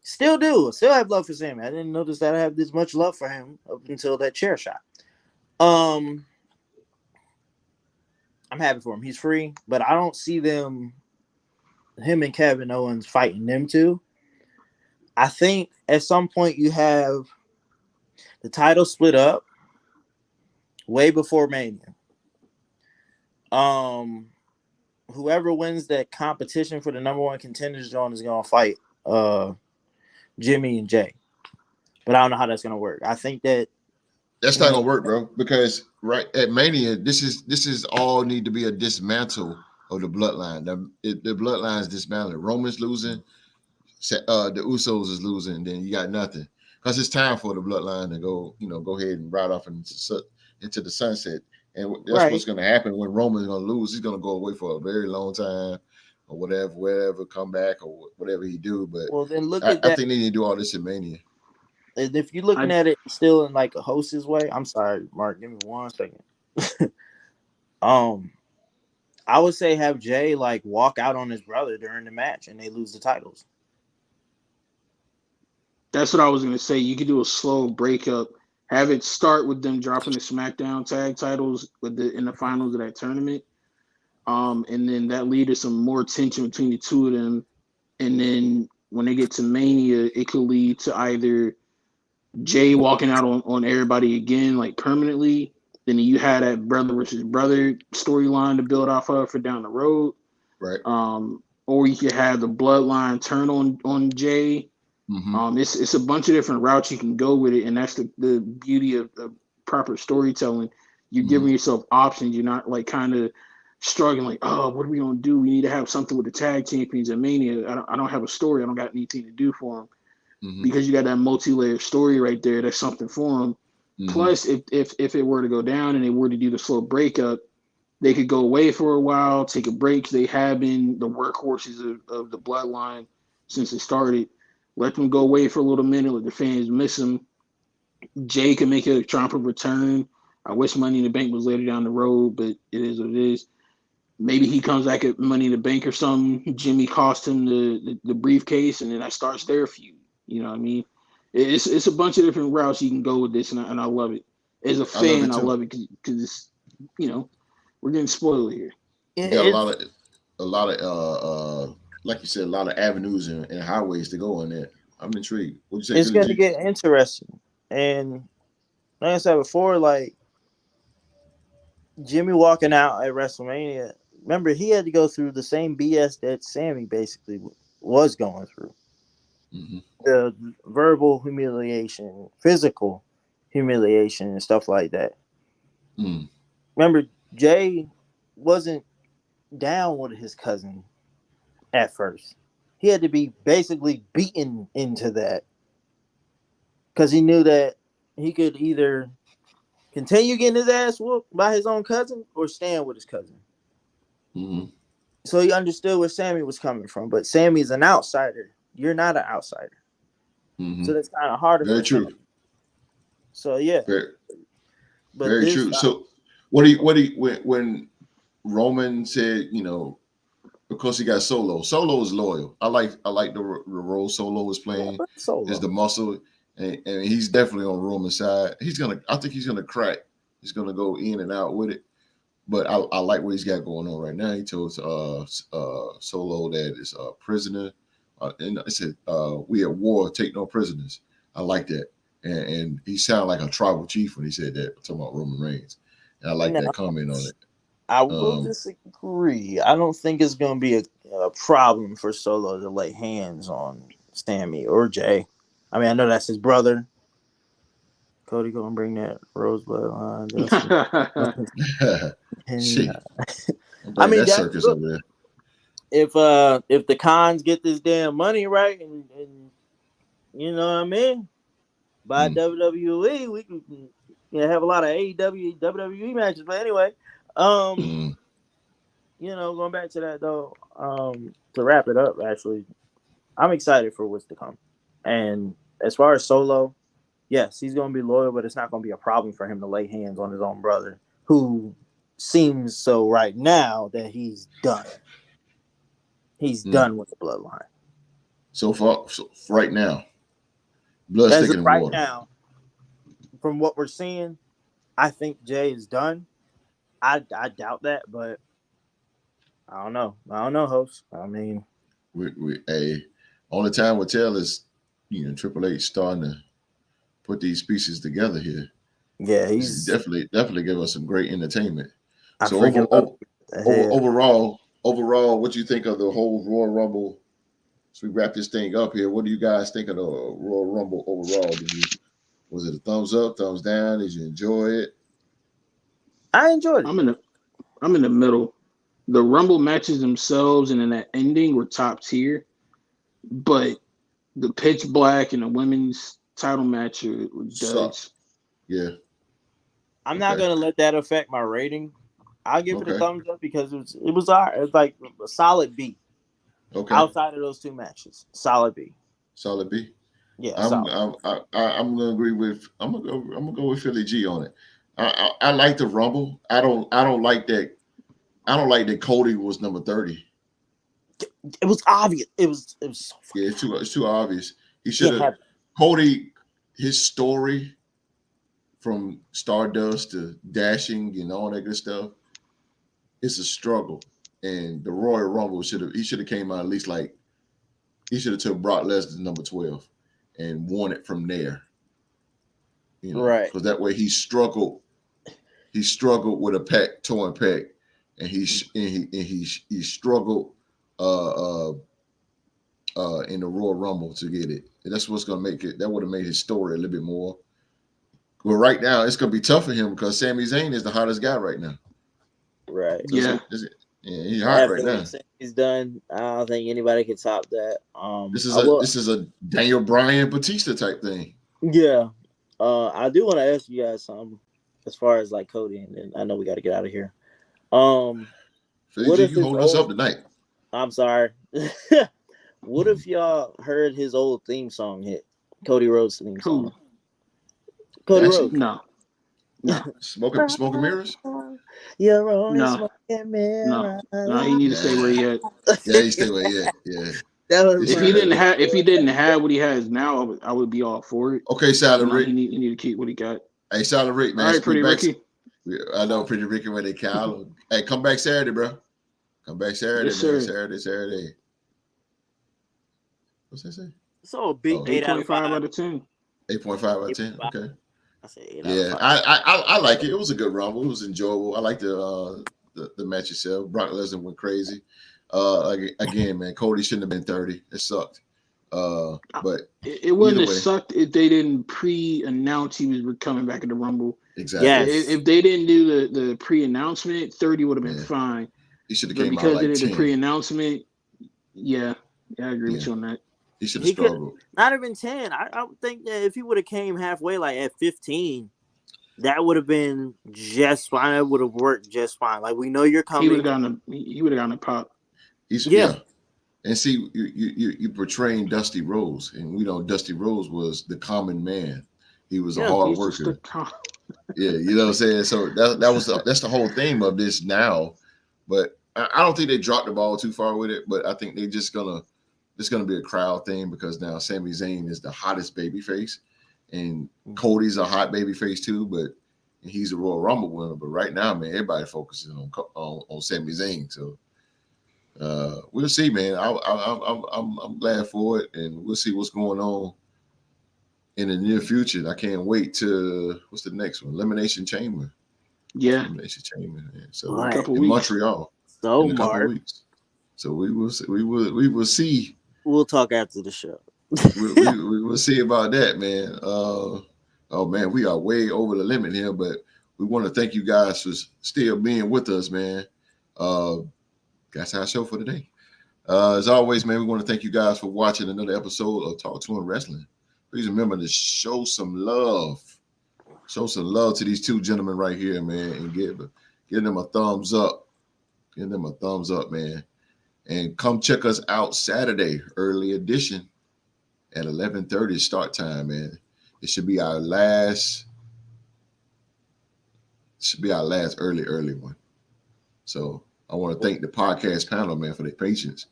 Still do. Still have love for Sammy. I didn't notice that I have this much love for him up until that chair shot. I'm happy for him. He's free, but I don't see him and Kevin Owens fighting them two. I think at some point you have the title split up way before Mania. Whoever wins that competition for the number one contenders zone is gonna fight Jimmy and Jay. But I don't know how that's gonna work. I think that's not gonna work, bro, because right at Mania, this is all need to be a dismantle of the bloodline. The bloodline is dismantled. Roman's losing, the Usos is losing, and then you got nothing. Because it's time for the bloodline to go ahead and ride off into the sunset. And that's what's going to happen when Roman's going to lose. He's going to go away for a very long time, or whatever, come back or whatever he do. But then look at that. I think they need to do all this in Mania. And if you're looking at it still in like a hostess way, I'm sorry, Mark. Give me 1 second. I would say have Jay like walk out on his brother during the match, and they lose the titles. That's what I was gonna say. You could do a slow breakup. Have it start with them dropping the SmackDown tag titles in the finals of that tournament. And then that lead to some more tension between the two of them. And then when they get to Mania, it could lead to either Jay walking out on everybody again, like permanently. Then you had that brother versus brother storyline to build off of for down the road. Right. Or you could have the bloodline turn on Jay. It's a bunch of different routes you can go with it, and that's the beauty of proper storytelling. You're giving yourself options. You're not like kind of struggling like, oh, what are we gonna do? We need to have something with the tag champions at Mania. I don't have a story. I don't got anything to do for them because you got that multi-layered story right there. That's something for them. Plus, if it were to go down and they were to do the slow breakup, they could go away for a while, take a break. They have been the workhorses of the bloodline since it started. Let them go away for a little minute. Let the fans miss them. Jay can make a triumphant return. I wish Money in the Bank was later down the road, but it is what it is. Maybe he comes back at Money in the Bank or something. Jimmy cost him the briefcase, and then that starts their feud. You know what I mean? It's a bunch of different routes you can go with this, and I love it. As a fan, I love it because it's, we're getting spoiled here. You got a lot of like you said, a lot of avenues and highways to go on there. I'm intrigued. What you say? It's going to get interesting. And like I said before, like Jimmy walking out at WrestleMania, remember he had to go through the same BS that Sammy basically was going through. The verbal humiliation, physical humiliation, and stuff like that. Remember, Jay wasn't down with his cousin at first. He had to be basically beaten into that because he knew that he could either continue getting his ass whooped by his own cousin or stand with his cousin. So he understood where Sammy was coming from. But Sammy's an outsider. You're not an outsider. So that's kind of harder. Very true. So yeah. Very true. So what do you when Roman said, because he got Solo. Solo is loyal. I like the role Solo is playing as the muscle, and he's definitely on Roman's side. I think he's gonna crack. He's gonna go in and out with it. But I like what he's got going on right now. He told Solo that it's a prisoner, and I said, "We at war, take no prisoners." I like that, and he sounded like a tribal chief when he said that. Talking about Roman Reigns, and I like that comment on it. I will disagree. I don't think it's going to be a problem for Solo to lay hands on Sammy or Jay. I mean, I know that's his brother. Cody going to bring that Rosebud line. I mean, that circus over there. If the cons get this damn money right, and you know what I mean, by WWE, we can have a lot of AEW, WWE matches. But anyway, going back to that though, to wrap it up, actually, I'm excited for what's to come. And as far as Solo, yes, he's going to be loyal, but it's not going to be a problem for him to lay hands on his own brother, who seems so right now that he's done. He's done with the bloodline. So right now, blood's thicker than water. Now, from what we're seeing, I think Jay is done. I doubt that, but I don't know. Host. I mean, only time will tell is Triple H starting to put these pieces together here. Yeah, he's definitely give us some great entertainment. So overall, what do you think of the whole Royal Rumble? So we wrap this thing up here. What do you guys think of the Royal Rumble overall? Was it a thumbs up, thumbs down? Did you enjoy it? I enjoyed it. I'm in the middle. The Rumble matches themselves and then that ending were top tier, but the pitch black and the women's title match were duds. Yeah. I'm not gonna let that affect my rating. I'll give it a thumbs up because it was like a solid B. Okay. Outside of those two matches, solid B. Solid B. Yeah. I'm gonna agree with. I'm gonna go with Philly G on it. I like the Rumble. I don't like that. I don't like that Cody was number 30. It was obvious. It was so funny. Yeah, it's too obvious. He should have Cody. His story from Stardust to Dashing and all that good stuff. It's a struggle, and the Royal Rumble should have came out at least like he should have took Brock Lesnar to number 12 and won it from there. Right? Because that way he struggled. He struggled with a torn pec, and he struggled in the Royal Rumble to get it. And that's what's gonna make it. That would have made his story a little bit more. Well, right now it's gonna be tough for him because Sami Zayn is the hottest guy right now. Right. So he's hot right now. He's done. I don't think anybody can top that. This is a Daniel Bryan Batista type thing. Yeah. I do want to ask you guys something as far as like Cody, and I know we got to get out of here. What if you hold us up tonight? I'm sorry. What if y'all heard his old theme song hit? Cody Rhodes' theme song. Cody Rhodes. No. Smoking mirrors? You're only smoking mirrors. No, he need to stay where he at. Yeah, he stay where he at. Yeah. If he didn't have what he has now, I would be all for it. Okay, Silent Rick. He need to keep what he got. Hey, Silent Rick, man. All right, Pretty Ricky. I know Pretty Ricky where they Kyle. Hey, come back Saturday, bro. Come back Saturday, yes, man. Sir. Saturday. What's that say? So a big 8.5 out of 10. 8.5 out of 10. Okay. I say I like it. It was a good rumble. It was enjoyable. I like the match itself. Brock Lesnar went crazy. Again, man, Cody shouldn't have been 30. It sucked. But it wouldn't have sucked if they didn't pre-announce he was coming back in the Rumble. Exactly. Yes. If they didn't do the pre-announcement, 30 would have been fine. He should have came because out like they did 10. the pre-announcement. Yeah, I agree with you on that. He should have struggled. Not even 10. I would think that if he would have came halfway, like at 15, that would have been just fine. It would have worked just fine. Like, we know you're coming. He would have gotten a pop. And see, you portraying Dusty Rhodes, and we know Dusty Rhodes was the common man. He was a hard worker. Yeah, you know what I'm saying. So that's the whole theme of this now. But I don't think they dropped the ball too far with it. But I think they're just gonna. It's gonna be a crowd thing because now Sami Zayn is the hottest babyface, and Cody's a hot babyface too. But he's a Royal Rumble winner. But right now, man, everybody focuses on Sami Zayn. So. We'll see, man. I'm glad for it, and we'll see what's going on in the near future. I can't wait to what's the next one? Elimination Chamber. Yeah, Elimination Chamber. Man. So in Montreal. So in a couple of weeks. So we will see. We'll talk after the show. we will see about that, man. Oh man, we are way over the limit here, but we want to thank you guys for still being with us, man. That's our show for today. As always, man, we want to thank you guys for watching another episode of Talk to Him Wrestling. Please remember to show some love show some love to these two gentlemen right here, man, and give them a thumbs up. Give them a thumbs up, man. And come check us out Saturday, early edition at 11:30 start time, man. It should be our last early one. So I want to thank the podcast panel, man, for their patience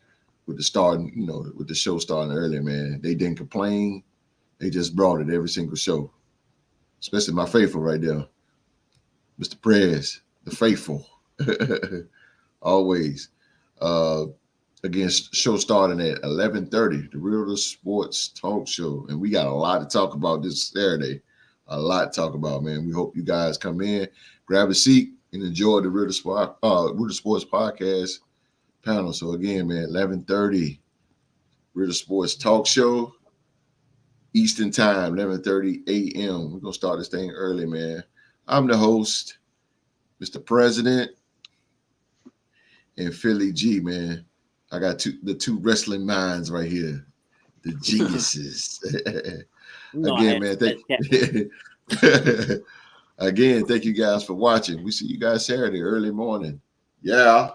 with the starting, with the show starting early, man. They didn't complain. They just brought it every single show. Especially my faithful right there, Mr. Prez, the faithful. Always. Again, show starting at 11:30, the Real Sports Talk Show. And we got a lot to talk about this Saturday. A lot to talk about, man. We hope you guys come in, grab a seat, and enjoy the Real Sports Podcast panel. So again, man, 11:30, Real Sports Talk Show, Eastern Time, 11:30 a.m. We're going to start this thing early, man. I'm the host, Mr. President, and Philly G, man. I got the two wrestling minds right here, the geniuses. Again, man, thank you guys for watching. We see you guys Saturday, early morning. Yeah.